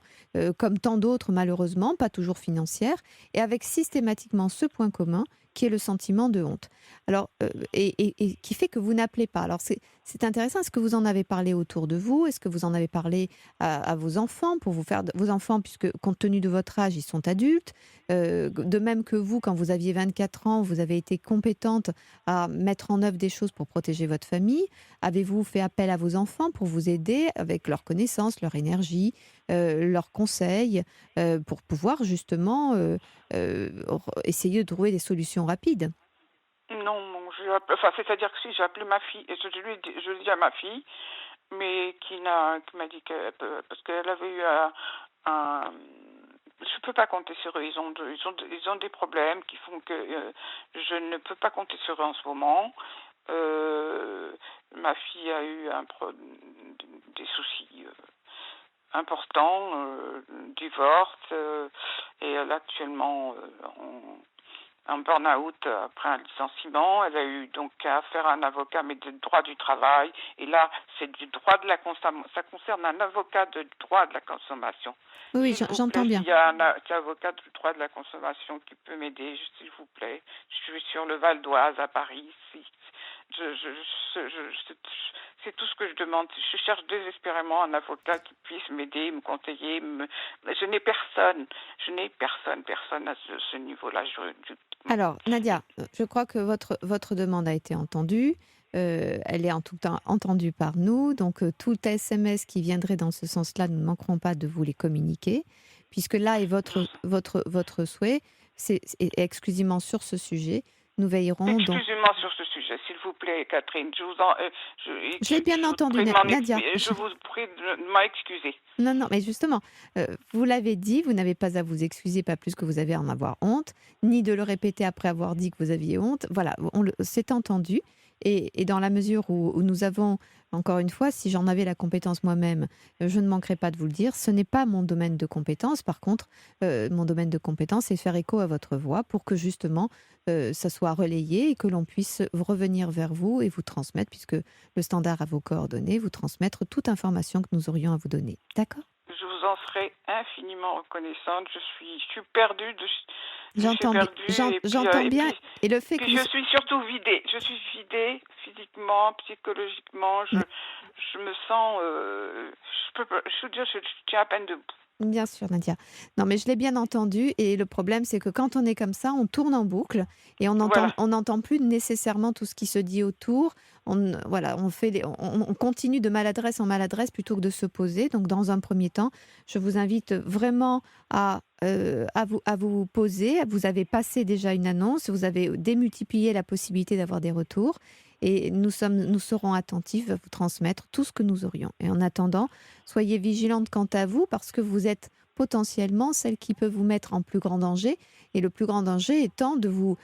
comme tant d'autres malheureusement, pas toujours financière, et avec systématiquement ce point commun qui est le sentiment de honte. Alors, et qui fait que vous n'appelez pas. Alors, c'est intéressant. Est-ce que vous en avez parlé autour de vous? Est-ce que vous en avez parlé à vos enfants pour vous faire vos enfants, puisque compte tenu de votre âge, ils sont adultes. De même que vous, quand vous aviez 24 ans, vous avez été compétente à mettre en œuvre des choses pour protéger votre famille. Avez-vous fait appel à vos enfants pour vous aider avec leurs connaissances, leur énergie, leurs conseils, pour pouvoir justement essayer de trouver des solutions rapides? Non, enfin, c'est-à-dire que si j'ai appelé ma fille, et je l'ai dit à ma fille, mais qui m'a dit que parce qu'elle avait eu un je peux pas compter sur eux. Ils ont des problèmes qui font que je ne peux pas compter sur eux en ce moment. Ma fille a eu des soucis importants, divorce, et elle est actuellement en burn-out après un licenciement. Elle a eu donc à faire un avocat, mais de droit du travail. Et là, c'est du droit de la consommation. Ça concerne un avocat de droit de la consommation. Oui, S'il vous j'entends plaît, bien. s'il y a un avocat de droit de la consommation qui peut m'aider, s'il vous plaît. Je suis sur le Val d'Oise à Paris. C'est tout ce que je demande. Je cherche désespérément un avocat qui puisse m'aider, me conseiller. Je n'ai personne. Personne à ce niveau-là. Alors, Nadia, je crois que votre demande a été entendue. Elle est en tout temps entendue par nous. Donc, tout SMS qui viendrait dans ce sens-là, nous ne manquerons pas de vous les communiquer, puisque là est votre souhait, c'est exclusivement sur ce sujet. Nous veillerons donc. Excusez-moi sur ce sujet, s'il vous plaît, Catherine. Je l'ai bien entendu, Nadia. Je vous prie de m'excuser. Non, mais justement, vous l'avez dit, vous n'avez pas à vous excuser, pas plus que vous avez à en avoir honte, ni de le répéter après avoir dit que vous aviez honte. Voilà, c'est entendu. Et dans la mesure où nous avons, encore une fois, si j'en avais la compétence moi-même, je ne manquerai pas de vous le dire, ce n'est pas mon domaine de compétence. Par contre, mon domaine de compétence, c'est faire écho à votre voix pour que justement, ça soit relayé et que l'on puisse revenir vers vous et vous transmettre, puisque le standard a vos coordonnées, vous transmettre toute information que nous aurions à vous donner. D'accord ? Je vous en serai infiniment reconnaissante. Je suis perdue. J'entends bien. Et le fait que je suis surtout vidée. Je suis vidée physiquement, psychologiquement. Je me sens. Je tiens à peine debout. Bien sûr, Nadia. Non, mais je l'ai bien entendu. Et le problème, c'est que quand on est comme ça, on tourne en boucle et on n'entend plus nécessairement tout ce qui se dit autour. On continue de maladresse en maladresse plutôt que de se poser. Donc, dans un premier temps, je vous invite vraiment à vous poser. Vous avez passé déjà une annonce. Vous avez démultiplié la possibilité d'avoir des retours. Et nous serons attentifs à vous transmettre tout ce que nous aurions. Et en attendant, soyez vigilante quant à vous, parce que vous êtes potentiellement celle qui peut vous mettre en plus grand danger. Et le plus grand danger étant de vous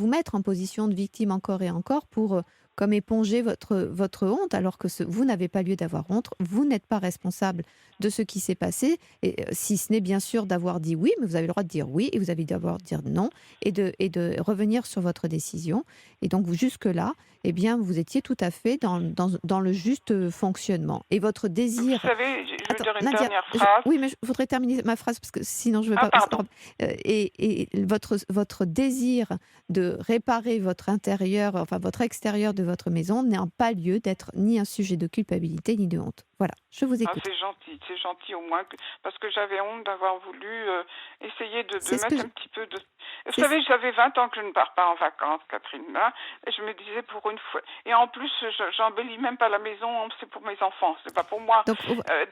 mettre en position de victime encore et encore pour comme éponger votre honte, alors que vous n'avez pas lieu d'avoir honte. Vous n'êtes pas responsable de ce qui s'est passé, et, si ce n'est bien sûr d'avoir dit oui, mais vous avez le droit de dire oui, et vous avez d'avoir dire non, et de revenir sur votre décision. Et donc, jusque-là, eh bien, vous étiez tout à fait dans le juste fonctionnement. Et votre désir... Vous savez, je vais dire une dernière phrase. Oui, mais je voudrais terminer ma phrase, parce que sinon je ne veux pas... Pardon. Et votre désir de réparer votre intérieur, enfin votre extérieur de votre maison, n'a pas lieu d'être ni un sujet de culpabilité ni de honte. Voilà, je vous écoute. C'est gentil au moins, parce que j'avais honte d'avoir voulu essayer de mettre un petit peu de... Vous savez, j'avais 20 ans que je ne pars pas en vacances, Catherine, là, et je me disais pour une fois... Et en plus, j'embellis même pas la maison, c'est pour mes enfants, c'est pas pour moi.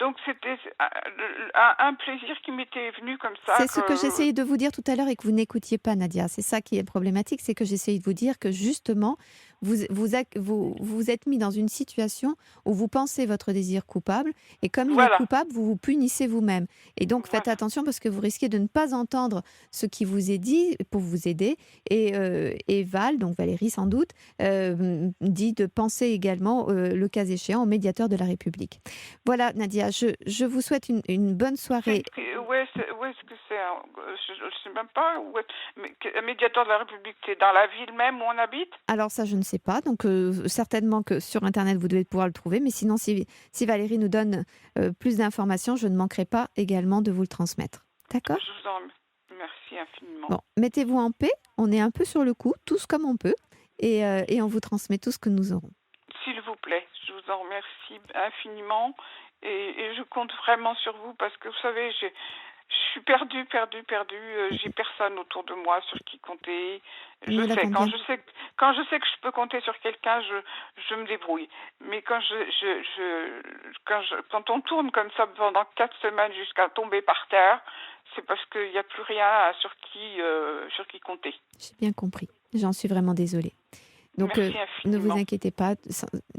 Donc c'était un plaisir qui m'était venu comme ça. C'est ce que j'essayais de vous dire tout à l'heure et que vous n'écoutiez pas, Nadia. C'est ça qui est problématique, c'est que j'essayais de vous dire que justement, vous êtes mis dans une situation où vous pensez votre désir coupable, et comme il est coupable, vous vous punissez vous-même. Et donc, faites attention, parce que vous risquez de ne pas entendre ce qui vous est dit pour vous aider. Et Val, donc Valérie sans doute, dit de penser également, le cas échéant, au médiateur de la République. Voilà, Nadia, je vous souhaite une bonne soirée. Où est-ce que c'est? Je ne sais même pas. Un médiateur de la République, c'est dans la ville même où on habite? Alors ça, je ne sais pas. Donc certainement que sur Internet, vous devez pouvoir le trouver. Mais sinon, si Valérie nous donne plus d'informations, je ne manquerai pas également de vous le transmettre. D'accord ? Je vous en remercie. Merci infiniment. Bon, mettez-vous en paix, on est un peu sur le coup, tous comme on peut, et on vous transmet tout ce que nous aurons. S'il vous plaît, je vous en remercie infiniment et je compte vraiment sur vous parce que vous savez, je suis perdue. J'ai personne autour de moi sur qui compter. Nous l'avons Quand bien. je sais que je peux compter sur quelqu'un, je me débrouille. Mais quand on tourne comme ça pendant 4 semaines jusqu'à tomber par terre, c'est parce qu'il n'y a plus rien sur qui compter. J'ai bien compris, j'en suis vraiment désolée. Donc, Merci ne vous infiniment. inquiétez pas,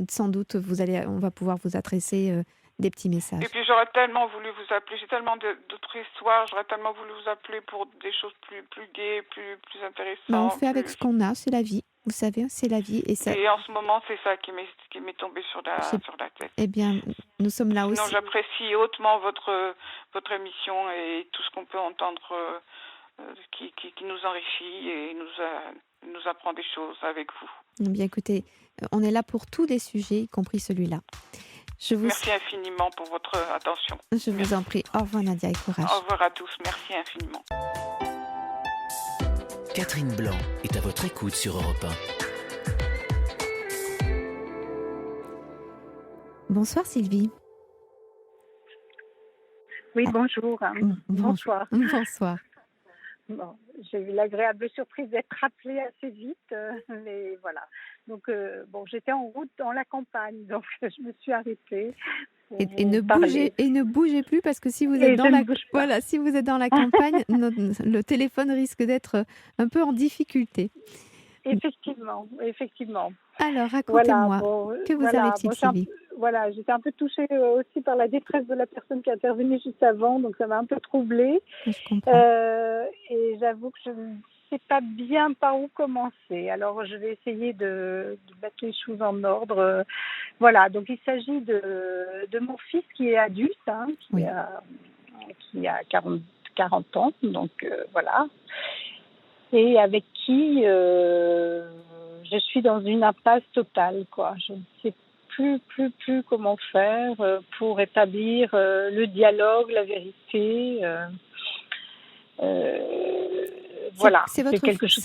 sans doute, on va pouvoir vous adresser des petits messages. Et puis j'aurais tellement voulu vous appeler, j'ai tellement d'autres histoires, j'aurais tellement voulu vous appeler pour des choses plus gaies, plus intéressantes. On fait avec ce qu'on a, c'est la vie, vous savez, c'est la vie. Et en ce moment, c'est ça qui m'est tombé sur la tête. Eh bien, nous sommes là Sinon, aussi. j'apprécie hautement votre émission et tout ce qu'on peut entendre qui nous enrichit et nous apprend des choses avec vous. Eh bien, écoutez, on est là pour tous les sujets, y compris celui-là. Merci infiniment pour votre attention. Je vous en prie. Au revoir Nadia et courage. Au revoir à tous. Merci infiniment. Catherine Blanc est à votre écoute sur Europe 1. Bonsoir Sylvie. Oui, bonjour. Bonsoir. Bonsoir. Bon, j'ai eu l'agréable surprise d'être rappelée assez vite, mais voilà. Donc, j'étais en route dans la campagne, donc je me suis arrêtée. Et ne bougez plus parce que si vous êtes si vous êtes dans la campagne, le téléphone risque d'être un peu en difficulté. Effectivement. Alors, racontez-moi, que vous arrive-t-il, Sylvie ? J'étais un peu touchée aussi par la détresse de la personne qui est intervenue juste avant, donc ça m'a un peu troublée. Je comprends. Et j'avoue que je ne sais pas bien par où commencer. Alors, je vais essayer de mettre les choses en ordre. Donc il s'agit de mon fils qui est adulte, qui a 40 ans, donc voilà. Et avec qui je suis dans une impasse totale, quoi. Je ne sais plus comment faire pour établir le dialogue, la vérité. Voilà. C'est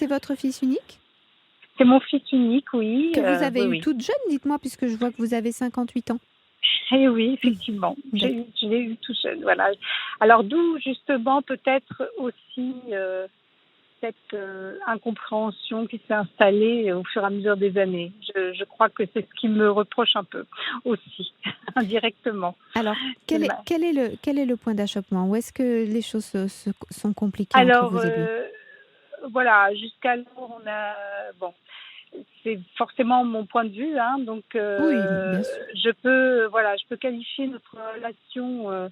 votre fils unique ? C'est mon fils unique, oui. Que vous avez eu toute jeune, dites-moi, puisque je vois que vous avez 58 ans. Eh oui, effectivement. Je l'ai eu tout jeune, voilà. Alors d'où justement peut-être aussi cette incompréhension qui s'est installée au fur et à mesure des années. Je crois que c'est ce qui me reproche un peu aussi, indirectement. Alors, quel est le point d'achoppement ? Où est-ce que les choses sont compliquées entre vous et lui ? Jusqu'alors, on a... c'est forcément mon point de vue, donc oui, bien sûr. je peux qualifier notre relation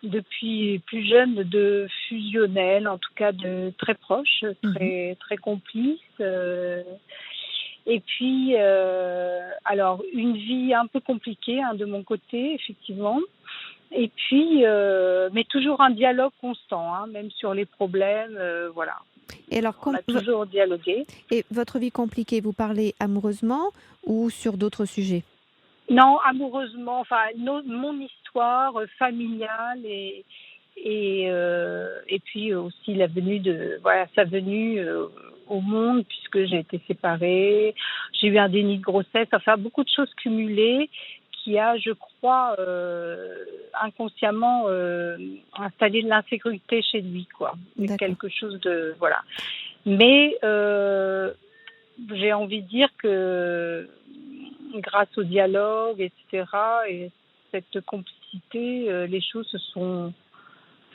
depuis plus jeune de fusionnelle, en tout cas de très proche, très complice. Et puis, alors une vie un peu compliquée de mon côté, effectivement. Et puis, mais toujours un dialogue constant, même sur les problèmes, voilà. Et alors, on a toujours dialogué. Et votre vie compliquée, vous parlez amoureusement ou sur d'autres sujets ? Non, amoureusement, mon histoire familiale et puis aussi sa venue au monde, puisque j'ai été séparée, j'ai eu un déni de grossesse, beaucoup de choses cumulées qui a, je crois, inconsciemment installé de l'insécurité chez lui, quoi. Quelque chose de... Voilà. Mais j'ai envie de dire que grâce au dialogue, etc., et cette complicité, les choses se sont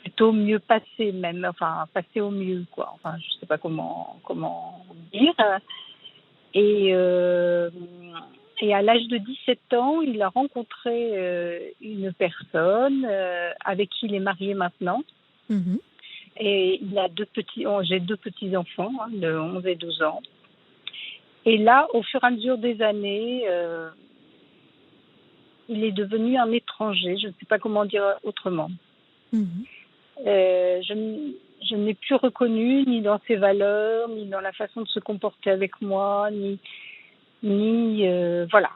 plutôt mieux passées, même, passées au mieux, quoi. Je ne sais pas comment dire. Et à l'âge de 17 ans, il a rencontré une personne avec qui il est marié maintenant. Mmh. Et il a j'ai 2 petits-enfants, de 11 et 12 ans. Et là, au fur et à mesure des années, il est devenu un étranger. Je ne sais pas comment dire autrement. Mmh. Je ne l'ai plus reconnu ni dans ses valeurs, ni dans la façon de se comporter avec moi, ni voilà.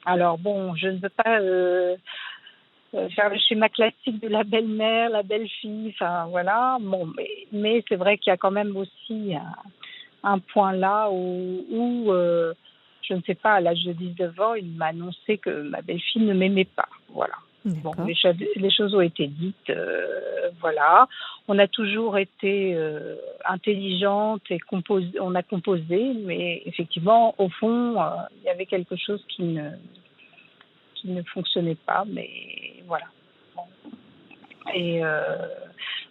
Alors bon, je ne veux pas faire le schéma classique de la belle-mère, la belle-fille, enfin voilà. Bon, mais c'est vrai qu'il y a quand même aussi un point là où je ne sais pas, à l'âge de 19 ans, il m'a annoncé que ma belle-fille ne m'aimait pas. Voilà. Bon, D'accord. les choses ont été dites, voilà. On a toujours été intelligente et on a composé, mais effectivement, au fond, il y avait quelque chose qui ne fonctionnait pas, mais voilà. Bon. Et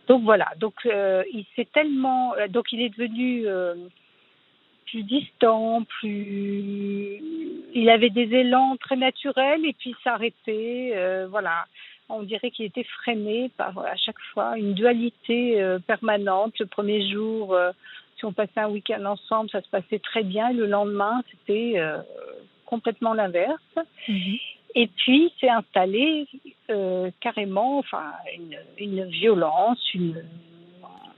donc voilà. Donc il s'est tellement, donc il est devenu plus distant, il avait des élans très naturels et puis s'arrêtait, voilà. On dirait qu'il était freiné par à chaque fois une dualité permanente. Le premier jour, si on passait un week-end ensemble, ça se passait très bien. Et le lendemain, c'était complètement l'inverse. Mhm. Et puis s'est installé carrément, enfin, une violence,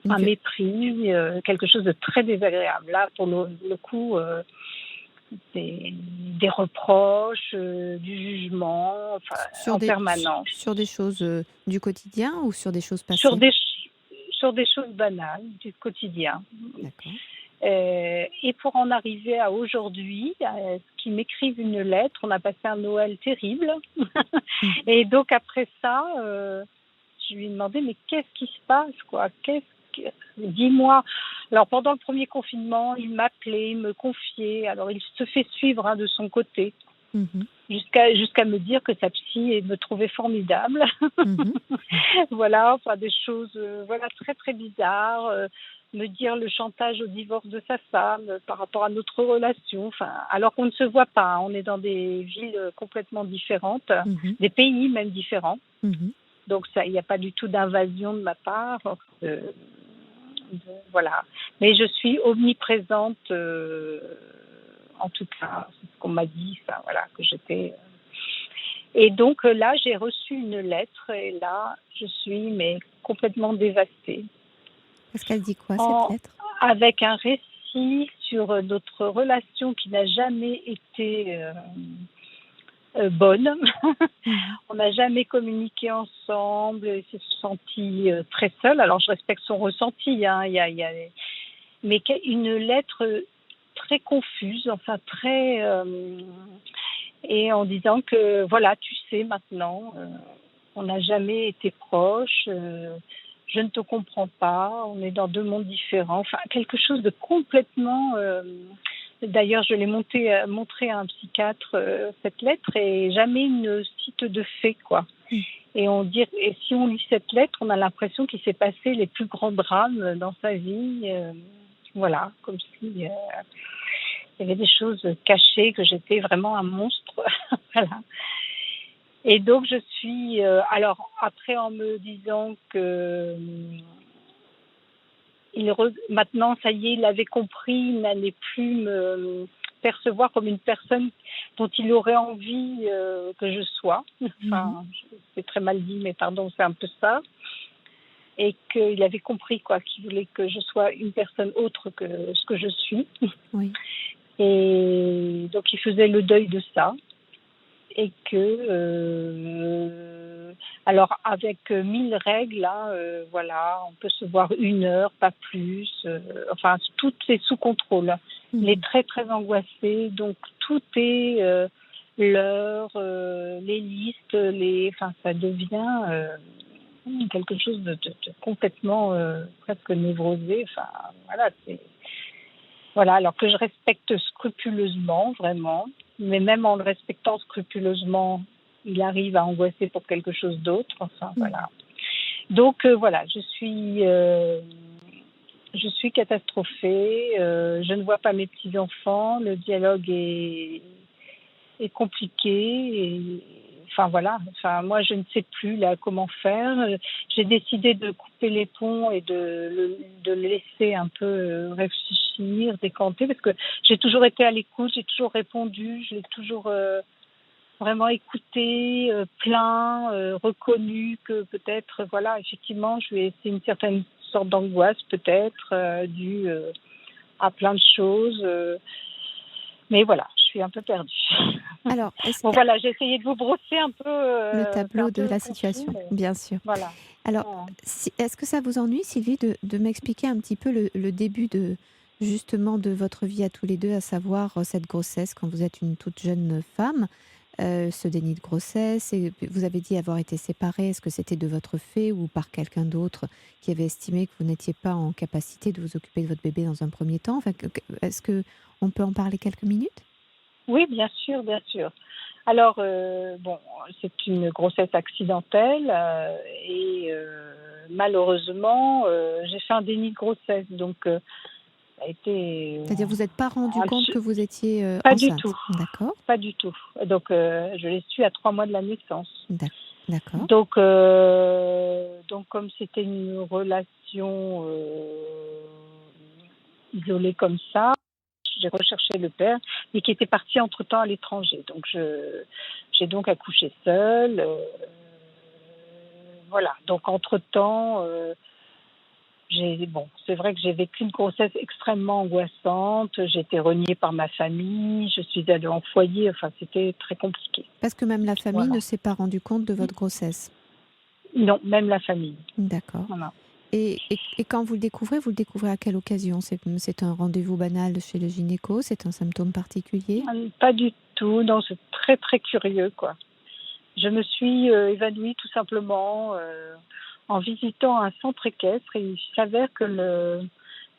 un mépris, quelque chose de très désagréable. Là, pour le coup, des reproches, du jugement, enfin, en permanence. Sur des choses du quotidien ou sur des choses passées? Sur des choses banales du quotidien. D'accord. Et pour en arriver à aujourd'hui, qu'il m'écrive une lettre, on a passé un Noël terrible. Et donc après ça, je lui ai demandé, mais qu'est-ce qui se passe, quoi? Dis-moi. Alors pendant le premier confinement, il m'appelait, il me confiait. Alors il se fait suivre de son côté, jusqu'à me dire que sa psy me trouvait formidable. Voilà, enfin des choses, voilà, très très bizarres. Me dire le chantage au divorce de sa femme par rapport à notre relation, enfin, alors qu'on ne se voit pas, on est dans des villes complètement différentes, des pays même différents. Donc ça, il n'y a pas du tout d'invasion de ma part. Voilà. Mais je suis omniprésente, en tout cas, c'est ce qu'on m'a dit, enfin voilà, que j'étais. Et donc là, j'ai reçu une lettre et là, je suis complètement dévastée. Est-ce qu'elle dit quoi, cette lettre? Avec un récit sur notre relation qui n'a jamais été bonne. On n'a jamais communiqué ensemble. Il s'est senti très seul. Alors, je respecte son ressenti. Hein. Mais une lettre très confuse, enfin très... et en disant que, voilà, tu sais maintenant, on n'a jamais été proches. Je ne te comprends pas, on est dans deux mondes différents. Enfin, quelque chose de complètement... D'ailleurs, je l'ai montré à un psychiatre, cette lettre, et jamais une cite de fait, quoi. Et si on lit cette lettre, on a l'impression qu'il s'est passé les plus grands drames dans sa vie. Voilà, comme si il y avait des choses cachées, que j'étais vraiment un monstre. Voilà. Et donc, je suis... alors, après, en me disant que... maintenant, ça y est, il avait compris, il n'allait plus me percevoir comme une personne dont il aurait envie que je sois. Enfin, c'est très mal dit, mais pardon, c'est un peu ça. Et qu'il avait compris, quoi, qu'il voulait que je sois une personne autre que ce que je suis. Oui. Et donc, il faisait le deuil de ça. Et que, alors avec 1000 règles, là, voilà, on peut se voir 1 heure, pas plus. Enfin, tout est sous contrôle. Il est très très angoissé, donc tout est l'heure, les listes, enfin, ça devient quelque chose de complètement presque névrosé. Enfin, voilà, voilà, alors que je respecte scrupuleusement, vraiment. Mais même en le respectant scrupuleusement, il arrive à angoisser pour quelque chose d'autre. Enfin, voilà. Donc, voilà, je suis catastrophée. Je ne vois pas mes petits-enfants. Le dialogue est compliqué. Enfin, voilà. Enfin, moi, je ne sais plus là comment faire. J'ai décidé de couper les ponts et de le laisser un peu réfléchir, décanter, parce que j'ai toujours été à l'écoute, j'ai toujours répondu, je l'ai toujours vraiment écouté, plaint, reconnu que peut-être, voilà, effectivement, c'est une certaine sorte d'angoisse peut-être due à plein de choses. Mais voilà, je suis un peu perdue. Alors, Bon, voilà, j'ai essayé de vous brosser un peu. le C'est tableau un de peu la confus, situation, mais bien sûr. voilà. Alors, Voilà. est-ce que ça vous ennuie, Sylvie, de m'expliquer un petit peu le début justement de votre vie à tous les deux, à savoir cette grossesse quand vous êtes une toute jeune femme, ce déni de grossesse, et vous avez dit avoir été séparée. Est-ce que c'était de votre fait ou par quelqu'un d'autre qui avait estimé que vous n'étiez pas en capacité de vous occuper de votre bébé dans un premier temps? Enfin, est-ce que on peut en parler quelques minutes? Oui, bien sûr, bien sûr. Alors, bon, c'est une grossesse accidentelle et malheureusement, j'ai fait un déni de grossesse. Donc, ça a été C'est-à-dire, vous n'êtes pas rendu compte que vous étiez pas du enceinte? tout, D'accord, pas du tout. Donc, je l'ai su à 3 mois de la naissance. d'accord. Donc comme c'était une relation isolée comme ça, j'ai recherché le père, mais qui était parti entre-temps à l'étranger. Donc j'ai donc accouché seule. Voilà. Donc entre-temps, c'est vrai que j'ai vécu une grossesse extrêmement angoissante. J'ai été reniée par ma famille. Je suis allée en foyer. Enfin, c'était très compliqué. Parce que même la famille Voilà. ne s'est pas rendu compte de votre grossesse? Non, même la famille. D'accord. Voilà. Et quand vous le découvrez à quelle occasion? C'est un rendez-vous banal chez le gynéco? C'est un symptôme particulier? Pas du tout. Non, c'est très très curieux, quoi. Je me suis évanouie tout simplement en visitant un centre équestre et il s'avère que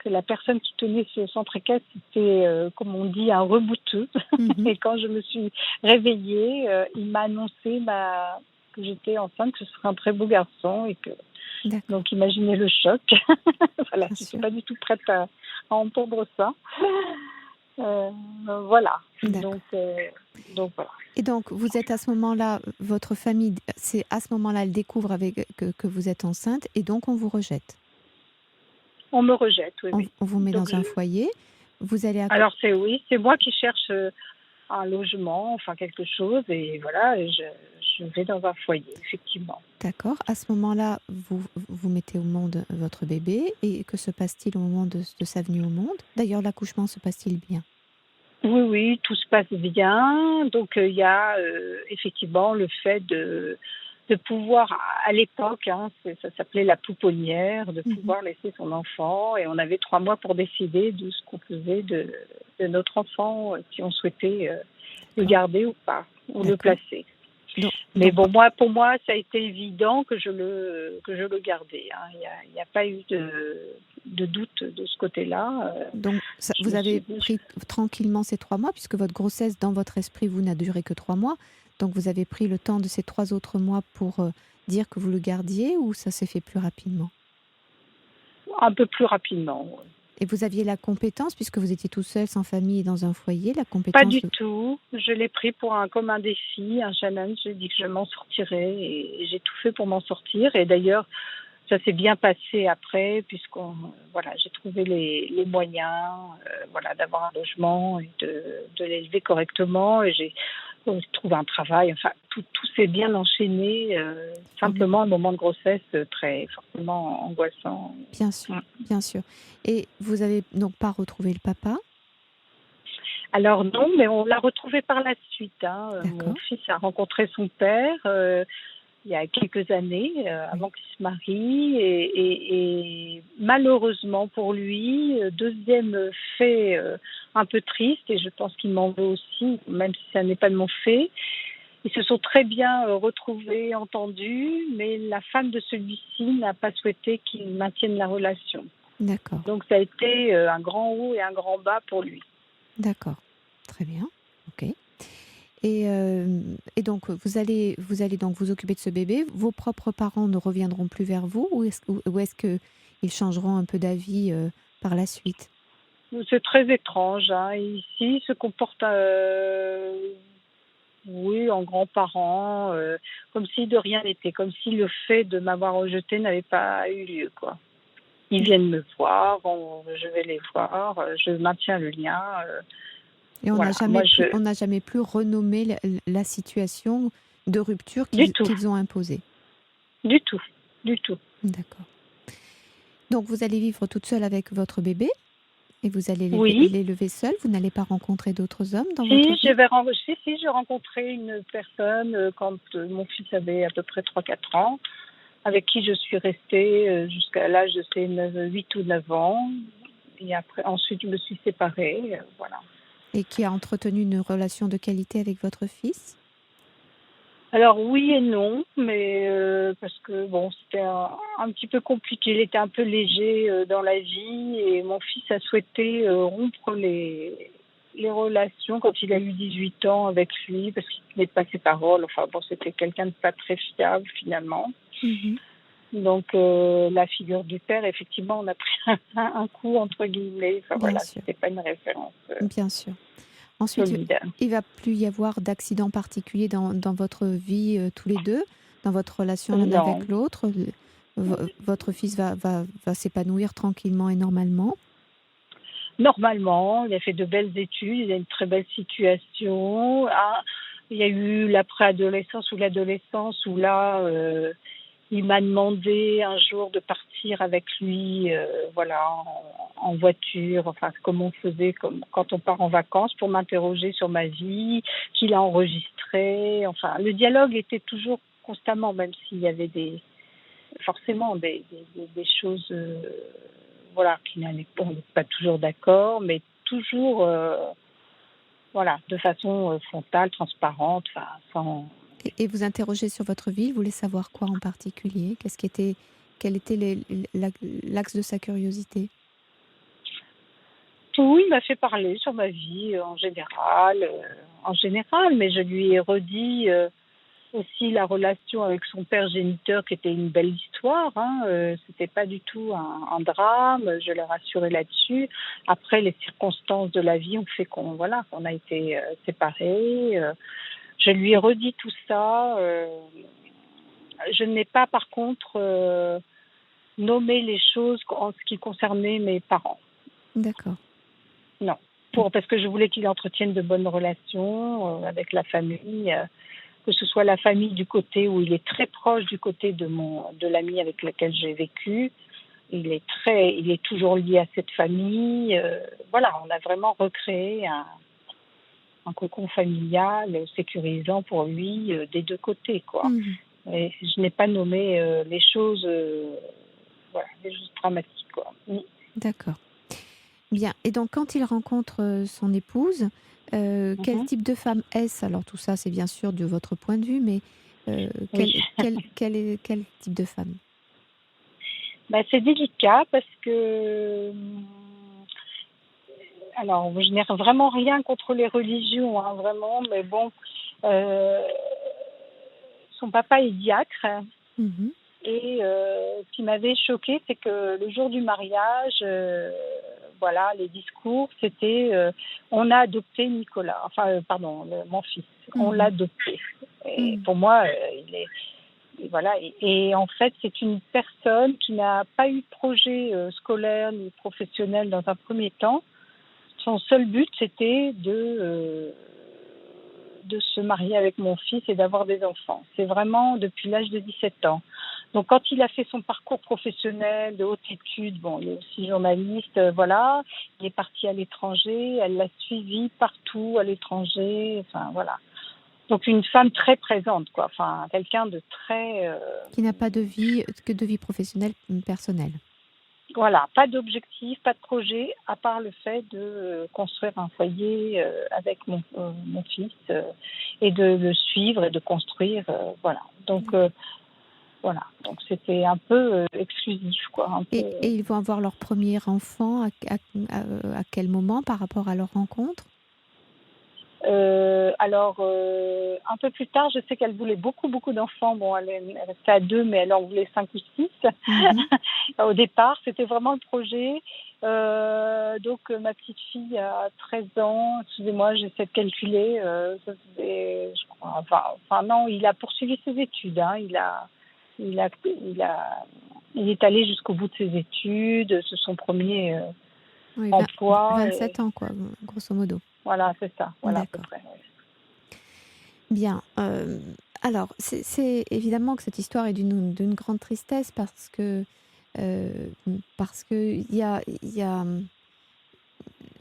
la personne qui tenait ce centre équestre était, comme on dit, un rebouteux. Mhm. Et quand je me suis réveillée, il m'a annoncé que j'étais enceinte, que ce serait un très beau garçon et que D'accord, donc imaginez le choc. Voilà, bien je suis sûr. pas du tout prête à entendre ça. Voilà. D'accord. Donc voilà. Et donc, vous êtes à ce moment-là, votre famille, c'est à ce moment-là, elle découvre que vous êtes enceinte et donc on vous rejette. On me rejette, oui, On, oui. on vous met Donc dans un foyer, vous allez alors c'est moi qui cherche un logement, enfin quelque chose, et voilà, je vais dans un foyer, effectivement. D'accord. À ce moment-là, vous mettez au monde votre bébé. Et que se passe-t-il au moment de sa venue au monde? D'ailleurs, l'accouchement se passe-t-il bien? Oui, oui, tout se passe bien. Donc il y a effectivement le fait de pouvoir, à l'époque, hein, ça s'appelait la pouponnière, de Mhm. pouvoir laisser son enfant, et on avait 3 mois pour décider de ce qu'on faisait de notre enfant, si on souhaitait le D'accord. garder ou pas, ou le D'accord. placer. Donc, Mais donc, bon, pour moi, ça a été évident que je le gardais, hein. Il y a pas eu de doute de ce côté-là. Je vous me suis avez dit, pris tranquillement ces 3 mois, puisque votre grossesse, dans votre esprit, vous n'a duré que 3 mois. Donc, vous avez pris le temps de ces 3 autres mois pour dire que vous le gardiez, ou ça s'est fait plus rapidement? un peu plus rapidement. Ouais. Et vous aviez la compétence, puisque vous étiez tout seul, sans famille et dans un foyer, la Pas compétence du de... tout. Je l'ai pris comme un défi, un challenge. J'ai dit que je m'en sortirais et j'ai tout fait pour m'en sortir. Et d'ailleurs, ça s'est bien passé après, voilà, j'ai trouvé les moyens, voilà, d'avoir un logement et de l'élever correctement. Et j'ai trouvé un travail. Enfin, tout s'est bien enchaîné. Formidable. Simplement, un moment de grossesse très fortement angoissant. Bien sûr, Mm. bien sûr. Et vous avez donc pas retrouvé le papa? Alors non, mais on l'a retrouvé par la suite, hein. Mon D'accord. fils a rencontré son père il y a quelques années, Oui. avant qu'il se marie, et malheureusement pour lui, deuxième fait un peu triste, et je pense qu'il m'en veut aussi, même si ça n'est pas de mon fait. Ils se sont très bien retrouvés, entendus, mais la femme de celui-ci n'a pas souhaité qu'ils maintiennent la relation. D'accord. Donc ça a été un grand haut et un grand bas pour lui. D'accord. Très bien. Ok. Et donc, vous allez donc vous occuper de ce bébé. Vos propres parents ne reviendront plus vers vous, ou est-ce qu'ils changeront un peu d'avis par la suite? C'est très étrange, hein. Ici, ils se comportent, oui, en grands-parents, comme si de rien n'était, comme si le fait de m'avoir rejetée n'avait pas eu lieu, quoi. Ils viennent me voir, je vais les voir, je maintiens le lien. Et Voilà, moi, on n'a jamais pu renommer la situation de rupture du tout, qu'ils ont imposée. du tout, du tout. D'accord. Donc, vous allez vivre toute seule avec votre bébé. Et vous allez Oui. l'élever seul? Vous n'allez pas rencontrer d'autres hommes dans votre Si, vie? j'ai rencontré une personne quand mon fils avait à peu près 3-4 ans, avec qui je suis restée jusqu'à l'âge de ses 8 ou 9 ans. Et après, ensuite, je me suis séparée. Voilà. Et qui a entretenu une relation de qualité avec votre fils? Alors oui et non, mais parce que bon, c'était un petit peu compliqué. Il était un peu léger dans la vie et mon fils a souhaité rompre les relations quand il a eu 18 ans avec lui parce qu'il ne tenait pas ses paroles. Enfin bon, c'était quelqu'un de pas très fiable finalement. Mhm. Donc la figure du père, effectivement, on a pris un coup entre guillemets. Enfin Bien voilà, sûr, c'était pas une référence bien sûr. Ensuite, solide. il va plus y avoir d'accidents particuliers dans votre vie tous les deux, dans votre relation l'un Non. avec l'autre. Votre fils va s'épanouir tranquillement et normalement. Normalement, il a fait de belles études, il a une très belle situation. Ah, il y a eu la préadolescence ou l'adolescence où là, il m'a demandé un jour de partir avec lui, voilà, en voiture, enfin comme on faisait comme quand on part en vacances, pour m'interroger sur ma vie, qu'il a enregistré. Enfin, le dialogue était toujours constamment, même s'il y avait forcément des choses voilà, qui n'allaient pas, on n'est pas toujours d'accord, mais toujours voilà, de façon frontale, transparente, enfin, sans... Et vous interrogez sur votre vie, vous voulez savoir quoi en particulier? Quel était l'axe de sa curiosité? Tout, il m'a fait parler sur ma vie en général, mais je lui ai redit aussi la relation avec son père géniteur qui était une belle histoire, hein, c'était pas du tout un drame, je l'ai rassuré là-dessus. Après, les circonstances de la vie ont fait qu'on a été séparés. Je lui ai redit tout ça. Je n'ai pas par contre nommé les choses en ce qui concernait mes parents. D'accord. Non. Parce que je voulais qu'il entretienne de bonnes relations avec la famille. Que ce soit la famille du côté où il est très proche du côté de l'ami avec lequel j'ai vécu. Il est toujours lié à cette famille. Voilà, on a vraiment recréé un cocon familial sécurisant pour lui des deux côtés, quoi. Mhm. Et je n'ai pas nommé les choses, voilà, les choses dramatiques, quoi. D'accord. Bien. Et donc, quand il rencontre son épouse, quel type de femme est-ce? Alors, tout ça, c'est bien sûr de votre point de vue, mais Oui. quel type de femme? C'est délicat parce que alors je n'ai vraiment rien contre les religions, hein, vraiment, mais bon, euh, son papa est diacre. Mhm. Et ce qui m'avait choquée, c'est que le jour du mariage, voilà, les discours, c'était on a adopté Nicolas, enfin, pardon, mon fils, on l'a adopté. Et pour moi, il est. Et voilà. Et en fait, c'est une personne qui n'a pas eu de projet scolaire ni professionnel dans un premier temps. Son seul but, c'était de se marier avec mon fils et d'avoir des enfants. C'est vraiment depuis l'âge de 17 ans. Donc, quand il a fait son parcours professionnel de haute étude, bon, il est aussi journaliste, voilà, il est parti à l'étranger, elle l'a suivi partout à l'étranger, enfin, voilà. Donc, une femme très présente, quoi, enfin, quelqu'un de très... Qui n'a pas de vie professionnelle personnelle. Voilà, pas d'objectif, pas de projet, à part le fait de construire un foyer avec mon fils et de le suivre et de construire, voilà. Donc, voilà, donc c'était un peu exclusif, quoi. Un peu... Et ils vont avoir leur premier enfant à quel moment par rapport à leur rencontre? Alors, un peu plus tard, je sais qu'elle voulait beaucoup d'enfants. Bon, elle restait à 2, mais elle en voulait 5 ou 6. Au départ, c'était vraiment le projet. Donc, ma petite fille a 13 ans. Excusez-moi, j'essaie de calculer. Ça faisait, je crois, enfin, non, il a poursuivi ses études. Hein. Il est allé jusqu'au bout de ses études. C'est son premier Oui, emploi. 27 ans, quoi, grosso modo. Voilà, c'est ça. Voilà, à peu D'accord. près. Ouais. Bien. Alors, c'est évidemment que cette histoire est d'une grande tristesse parce que il y a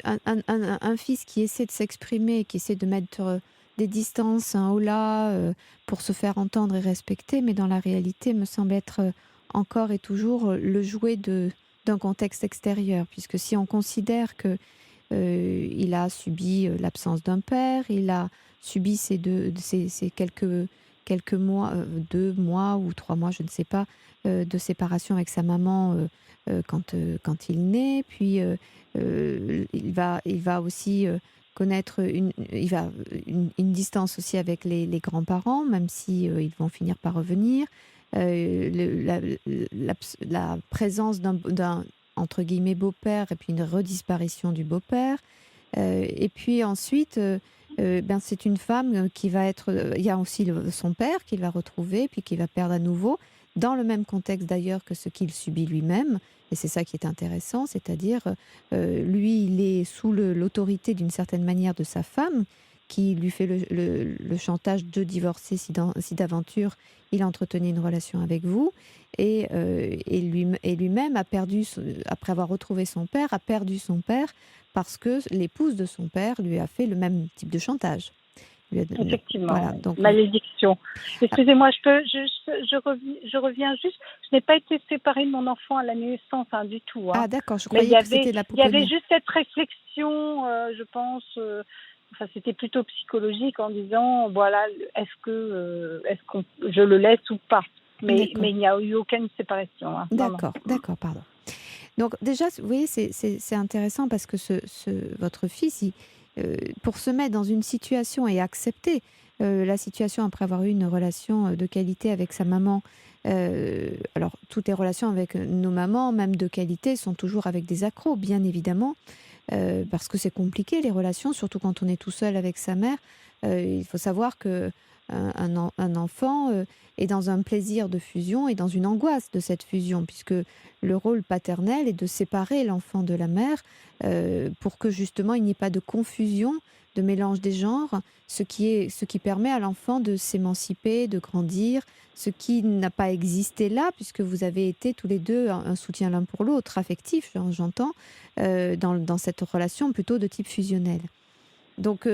un fils qui essaie de s'exprimer, qui essaie de mettre des distances, un holà, pour se faire entendre et respecter, mais dans la réalité me semble être encore et toujours le jouet d'un contexte extérieur, puisque si on considère que il a subi l'absence d'un père, il a subi ces quelques mois, 2 mois ou 3 mois, je ne sais pas, de séparation avec sa maman quand il naît. Puis il va aussi connaître une distance aussi avec les grands-parents, même si ils vont finir par revenir. La présence d'un entre guillemets beau-père et puis une redisparition du beau-père. Et puis ensuite, c'est une femme qui va être... Il y a aussi son père qu'il va retrouver, puis qu'il va perdre à nouveau, dans le même contexte d'ailleurs que ce qu'il subit lui-même. Et c'est ça qui est intéressant, c'est-à-dire, lui, il est sous l'autorité d'une certaine manière de sa femme, qui lui fait le chantage de divorcer si d'aventure il entretenait une relation avec vous. Et lui-même a perdu, après avoir retrouvé son père, a perdu son père parce que l'épouse de son père lui a fait le même type de chantage. Effectivement, voilà, donc, malédiction. Excusez-moi, je reviens juste. Je n'ai pas été séparée de mon enfant à la naissance du tout. Ah d'accord, je croyais que c'était de la pouponnière. Il y avait juste cette réflexion, je pense. C'était plutôt psychologique en disant voilà, est-ce que je le laisse ou pas. Mais il n'y a eu aucune séparation. D'accord, pardon. Donc déjà, vous voyez, c'est intéressant parce que votre fils, pour se mettre dans une situation et accepter la situation après avoir eu une relation de qualité avec sa maman. Alors, toutes les relations avec nos mamans, même de qualité, sont toujours avec des accros, bien évidemment, parce que c'est compliqué les relations, surtout quand on est tout seul avec sa mère. Il faut savoir que un enfant est dans un plaisir de fusion et dans une angoisse de cette fusion, puisque le rôle paternel est de séparer l'enfant de la mère pour que justement il n'y ait pas de confusion, de mélange des genres, ce qui permet à l'enfant de s'émanciper, de grandir, ce qui n'a pas existé là, puisque vous avez été tous les deux un soutien l'un pour l'autre, affectif, j'entends, dans cette relation plutôt de type fusionnel. Donc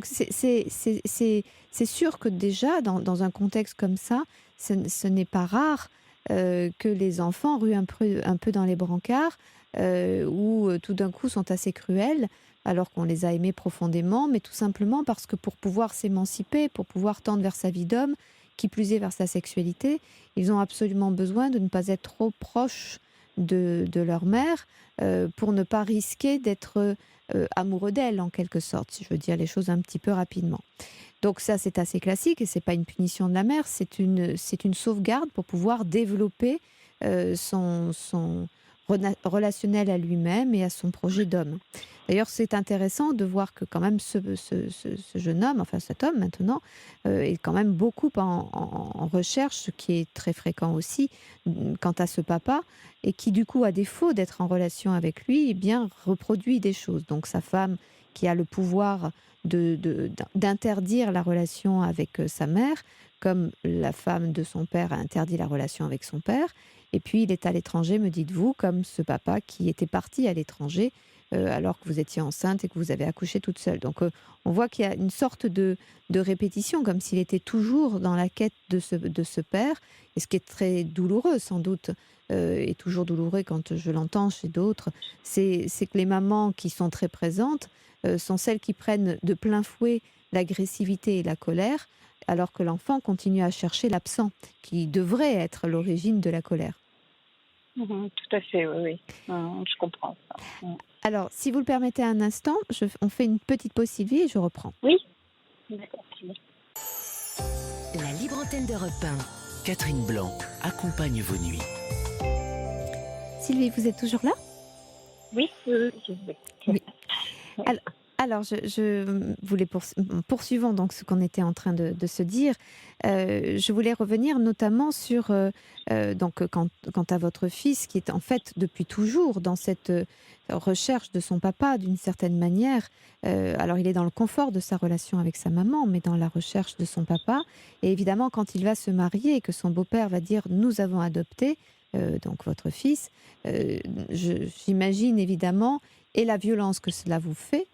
c'est sûr que déjà, dans un contexte comme ça, ce n'est pas rare que les enfants ruent un peu dans les brancards, ou tout d'un coup sont assez cruels, alors qu'on les a aimés profondément, mais tout simplement parce que pour pouvoir s'émanciper, pour pouvoir tendre vers sa vie d'homme, qui plus est vers sa sexualité, ils ont absolument besoin de ne pas être trop proches de leur mère, pour ne pas risquer d'être amoureux d'elle, en quelque sorte, si je veux dire les choses un petit peu rapidement. Donc ça, c'est assez classique et c'est pas une punition de la mère, c'est une sauvegarde pour pouvoir développer son relationnel à lui-même et à son projet d'homme. D'ailleurs, c'est intéressant de voir que quand même ce jeune homme, enfin cet homme maintenant, est quand même beaucoup en recherche, ce qui est très fréquent aussi quant à ce papa, et qui du coup, à défaut d'être en relation avec lui, eh bien, reproduit des choses. Donc sa femme, qui a le pouvoir d'interdire la relation avec sa mère, comme la femme de son père a interdit la relation avec son père. Et puis, il est à l'étranger, me dites-vous, comme ce papa qui était parti à l'étranger alors que vous étiez enceinte et que vous avez accouché toute seule. Donc, on voit qu'il y a une sorte de répétition, comme s'il était toujours dans la quête de ce père. Et ce qui est très douloureux, sans doute, et toujours douloureux quand je l'entends chez d'autres, c'est que les mamans qui sont très présentes sont celles qui prennent de plein fouet l'agressivité et la colère, alors que l'enfant continue à chercher l'absent, qui devrait être l'origine de la colère. Tout à fait, oui. Je comprends ça. Alors, si vous le permettez un instant, on fait une petite pause, Sylvie, et je reprends. Oui, d'accord. La libre antenne d'Europe 1. Catherine Blanc accompagne vos nuits. Sylvie, vous êtes toujours là ? Oui. Alors, je voulais poursuivons donc ce qu'on était en train de se dire. Je voulais revenir notamment sur donc quant à votre fils qui est en fait depuis toujours dans cette recherche de son papa d'une certaine manière. Alors, il est dans le confort de sa relation avec sa maman, mais dans la recherche de son papa. Et évidemment, quand il va se marier et que son beau-père va dire « nous avons adopté », donc votre fils, j'imagine évidemment et la violence que cela vous fait,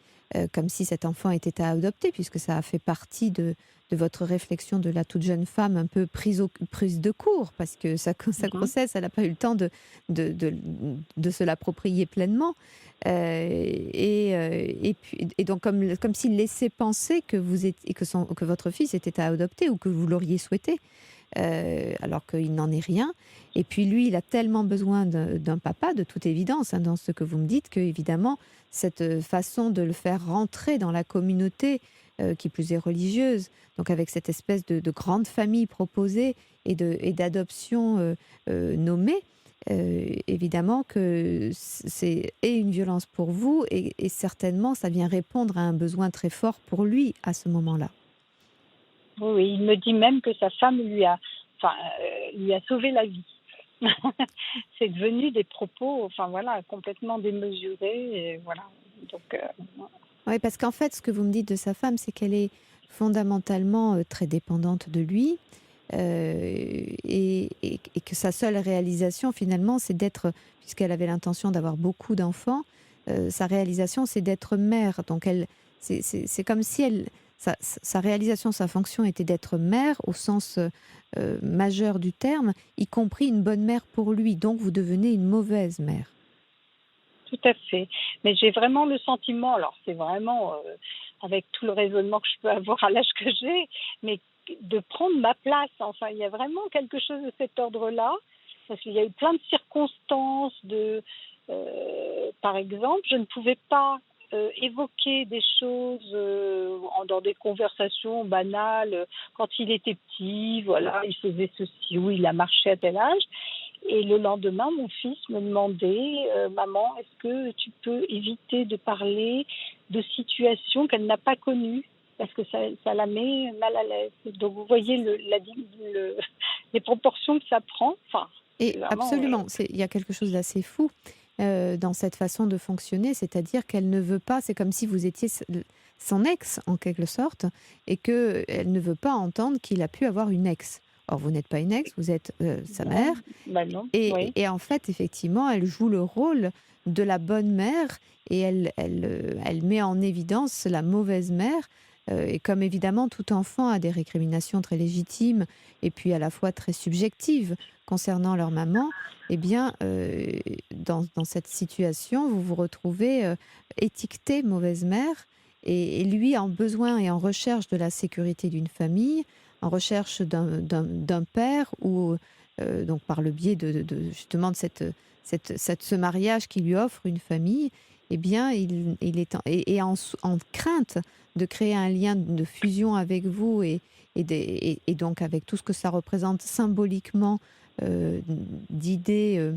comme si cet enfant était à adopter, puisque ça a fait partie de votre réflexion de la toute jeune femme un peu prise de court, parce que sa grossesse, elle n'a pas eu le temps de se l'approprier pleinement. Et donc, comme s'il laissait penser que votre fils était à adopter ou que vous l'auriez souhaité, alors qu'il n'en est rien. Et puis lui, il a tellement besoin d'un papa, de toute évidence, hein, dans ce que vous me dites, que évidemment, cette façon de le faire rentrer dans la communauté, qui plus est religieuse, donc avec cette espèce de grande famille proposée et d'adoption nommée, évidemment que c'est une violence pour vous et certainement ça vient répondre à un besoin très fort pour lui à ce moment-là. Oui, il me dit même que sa femme lui a sauvé la vie. C'est devenu des propos, complètement démesurés. Et voilà. Donc, Oui, parce qu'en fait, ce que vous me dites de sa femme, c'est qu'elle est fondamentalement très dépendante de lui, et que sa seule réalisation, finalement, c'est d'être, puisqu'elle avait l'intention d'avoir beaucoup d'enfants, sa réalisation, c'est d'être mère. Donc, c'est comme si sa réalisation, sa fonction était d'être mère au sens majeur du terme, y compris une bonne mère pour lui. Donc, vous devenez une mauvaise mère. Tout à fait. Mais j'ai vraiment le sentiment, alors c'est vraiment avec tout le raisonnement que je peux avoir à l'âge que j'ai, mais de prendre ma place. Enfin, il y a vraiment quelque chose de cet ordre-là, parce qu'il y a eu plein de circonstances. Par exemple, je ne pouvais pas évoquer des choses dans des conversations banales. Quand il était petit, voilà, il faisait ceci ou il a marché à tel âge. Et le lendemain, mon fils me demandait « Maman, est-ce que tu peux éviter de parler de situations qu'elle n'a pas connues ?» Parce que ça la met mal à l'aise. Donc, vous voyez les proportions que ça prend. Enfin, et vraiment, absolument, il y a quelque chose d'assez fou dans cette façon de fonctionner, c'est-à-dire qu'elle ne veut pas, c'est comme si vous étiez son ex, en quelque sorte, et qu'elle ne veut pas entendre qu'il a pu avoir une ex. Or, vous n'êtes pas une ex, vous êtes sa mère. Non, et, oui. et en fait, effectivement, elle joue le rôle de la bonne mère et elle met en évidence la mauvaise mère. Et comme évidemment, tout enfant a des récriminations très légitimes et puis à la fois très subjectives concernant leur maman, eh bien, dans cette situation, vous vous retrouvez étiquetée mauvaise mère et lui en besoin et en recherche de la sécurité d'une famille, en recherche d'un père ou donc par le biais justement de ce mariage qui lui offre une famille, eh bien il est en crainte de créer un lien de fusion avec vous et donc avec tout ce que ça représente symboliquement d'idées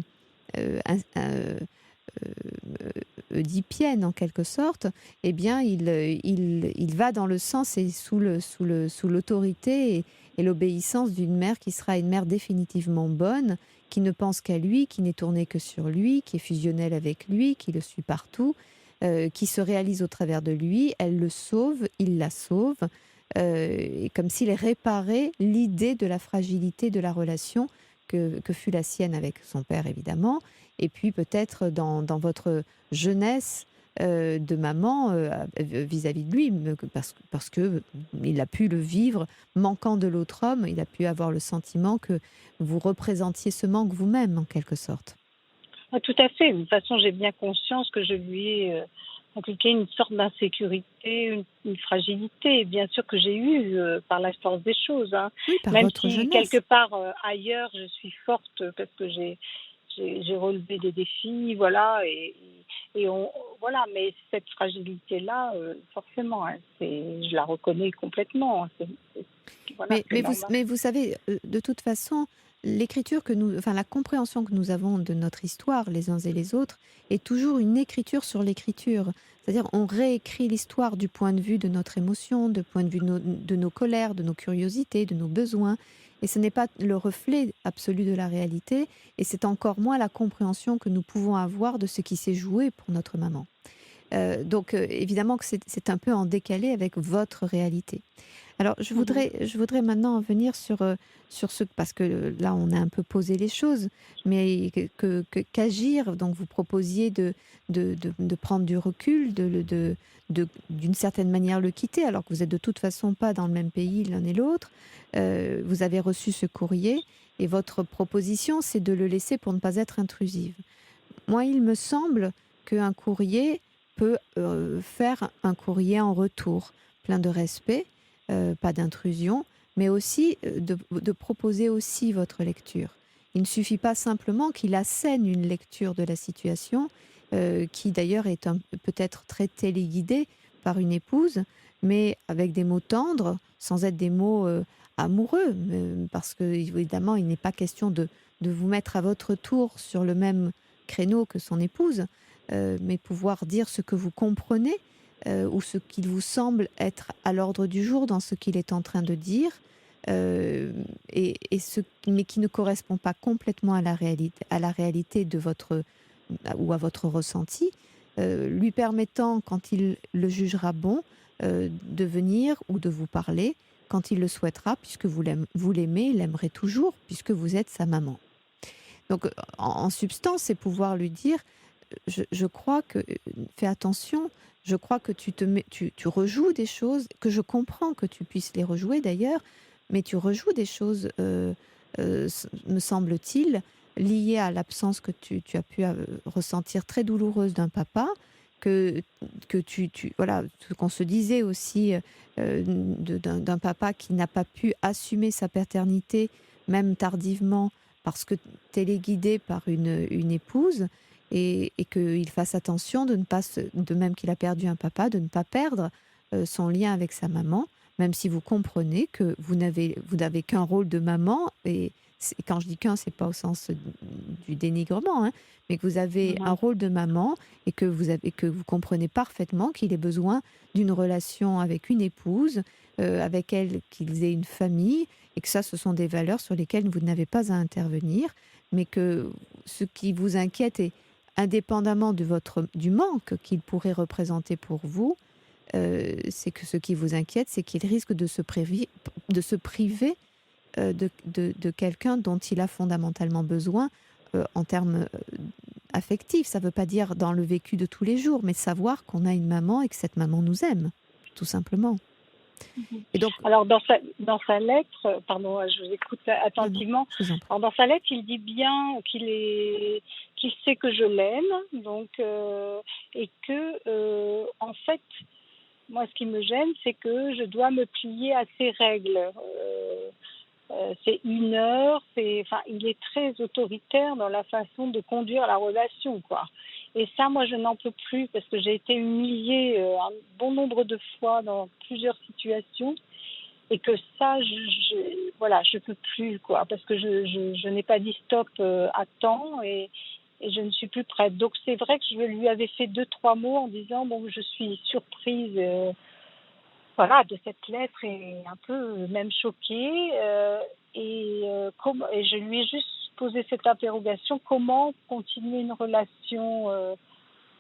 oedipienne en quelque sorte, eh bien il va dans le sens et sous l'autorité et l'obéissance d'une mère qui sera une mère définitivement bonne, qui ne pense qu'à lui, qui n'est tournée que sur lui, qui est fusionnelle avec lui, qui le suit partout, qui se réalise au travers de lui. Elle le sauve, il la sauve, et comme s'il réparait l'idée de la fragilité de la relation que fut la sienne avec son père, évidemment, et puis peut-être dans votre jeunesse de maman vis-à-vis de lui, parce que il a pu le vivre manquant de l'autre homme, il a pu avoir le sentiment que vous représentiez ce manque vous-même, en quelque sorte. Ah, tout à fait. De toute façon, j'ai bien conscience que je lui ai inculqué une sorte d'insécurité, une fragilité, bien sûr que j'ai eue par la force des choses. Hein. Oui, par même votre si jeunesse. quelque part ailleurs, je suis forte parce que j'ai relevé des défis, voilà, voilà. Mais cette fragilité-là, forcément, hein, je la reconnais complètement. Voilà, mais vous savez, de toute façon, la compréhension que nous avons de notre histoire, les uns et les autres, est toujours une écriture sur l'écriture. C'est-à-dire, on réécrit l'histoire du point de vue de notre émotion, du point de vue de nos colères, de nos curiosités, de nos besoins. Et ce n'est pas le reflet absolu de la réalité, et c'est encore moins la compréhension que nous pouvons avoir de ce qui s'est joué pour notre maman. Donc, évidemment que c'est un peu en décalé avec votre réalité. Alors, Mhm. je voudrais maintenant en venir sur ce, parce que là, on a un peu posé les choses, mais qu'agir, donc vous proposiez de prendre du recul, d'une certaine manière le quitter, alors que vous êtes de toute façon pas dans le même pays l'un et l'autre. Vous avez reçu ce courrier et votre proposition, c'est de le laisser pour ne pas être intrusive. Moi, il me semble qu'un courrier peut faire un courrier en retour, plein de respect, pas d'intrusion, mais aussi de proposer aussi votre lecture. Il ne suffit pas simplement qu'il assène une lecture de la situation, qui d'ailleurs est peut-être très téléguidée par une épouse, mais avec des mots tendres, sans être des mots amoureux, parce que évidemment, il n'est pas question de vous mettre à votre tour sur le même créneau que son épouse, mais pouvoir dire ce que vous comprenez ou ce qu'il vous semble être à l'ordre du jour dans ce qu'il est en train de dire, euh, mais qui ne correspond pas complètement à la réalité de votre ou à votre ressenti, lui permettant, quand il le jugera bon, de venir ou de vous parler quand il le souhaitera, puisque vous l'aimez, il l'aimerait toujours, puisque vous êtes sa maman. Donc, en substance, c'est pouvoir lui dire, je crois que, fais attention, je crois que tu rejoues des choses, que je comprends que tu puisses les rejouer d'ailleurs, mais tu rejoues des choses, me semble-t-il, liées à l'absence que tu as pu ressentir très douloureuse d'un papa, que, voilà, ce qu'on se disait aussi d'un papa qui n'a pas pu assumer sa paternité, même tardivement, parce que téléguidé par une épouse, et qu'il fasse attention de ne pas, de même qu'il a perdu un papa, de ne pas perdre son lien avec sa maman, même si vous comprenez que vous n'avez qu'un rôle de maman, et quand je dis qu'un, c'est pas au sens du dénigrement, hein, mais que vous avez un Mhm. rôle de maman et que vous comprenez parfaitement qu'il ait besoin d'une relation avec une épouse, avec elle, qu'ils aient une famille, et que ça, ce sont des valeurs sur lesquelles vous n'avez pas à intervenir, mais que ce qui vous inquiète est indépendamment du manque qu'il pourrait représenter pour vous, c'est que ce qui vous inquiète, c'est qu'il risque de se priver de quelqu'un dont il a fondamentalement besoin en termes affectifs. Ça ne veut pas dire dans le vécu de tous les jours, mais savoir qu'on a une maman et que cette maman nous aime, tout simplement. Mhm. Et donc, Alors, dans sa lettre, pardon, je vous écoute non, non, attentivement. je vous en prie. Alors, dans sa lettre, il dit bien qu'il sait que je l'aime, donc, et que, en fait, moi, ce qui me gêne, c'est que je dois me plier à ses règles. C'est 1 heure, enfin, il est très autoritaire dans la façon de conduire la relation, quoi. Et ça, moi, je n'en peux plus parce que j'ai été humiliée un bon nombre de fois dans plusieurs situations et que ça, voilà, je peux plus, quoi, parce que je n'ai pas dit stop à temps et je ne suis plus prête. Donc, c'est vrai que je lui avais fait 2, 3 mots en disant, bon, je suis surprise. Voilà, de cette lettre et un peu même choquée. Et je lui ai juste posé cette interrogation, comment continuer une relation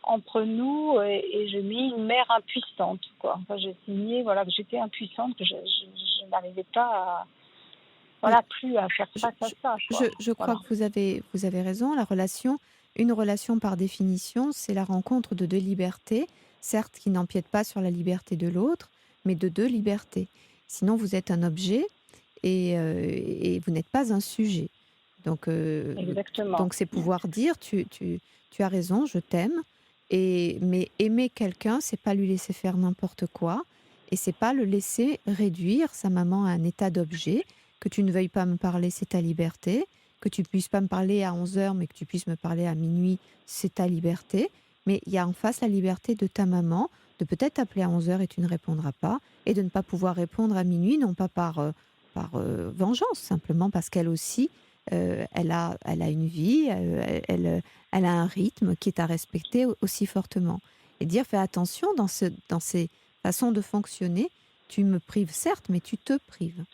entre nous, et j'ai mis une mère impuissante, quoi. Enfin, j'ai signé, voilà, que j'étais impuissante, que je n'arrivais pas à, Oui, voilà, plus à faire je, face à ça, quoi. je crois Voilà. que vous avez raison. Une relation par définition, c'est la rencontre de deux libertés, certes qui n'empiètent pas sur la liberté de l'autre, mais de deux libertés. Sinon, vous êtes un objet et vous n'êtes pas un sujet. Donc, Exactement. donc c'est pouvoir dire, tu as raison, je t'aime, mais aimer quelqu'un, c'est pas lui laisser faire n'importe quoi, et c'est pas le laisser réduire sa maman à un état d'objet. Que tu ne veuilles pas me parler, c'est ta liberté. Que tu puisses pas me parler à 11h, mais que tu puisses me parler à minuit, c'est ta liberté. Mais il y a en face la liberté de ta maman de peut-être t'appeler à 11h et tu ne répondras pas, et de ne pas pouvoir répondre à minuit, non pas par vengeance, simplement parce qu'elle aussi, elle a une vie, elle a un rythme qui est à respecter aussi fortement. Et dire, fais attention dans ces façons de fonctionner, tu me prives certes, mais tu te prives.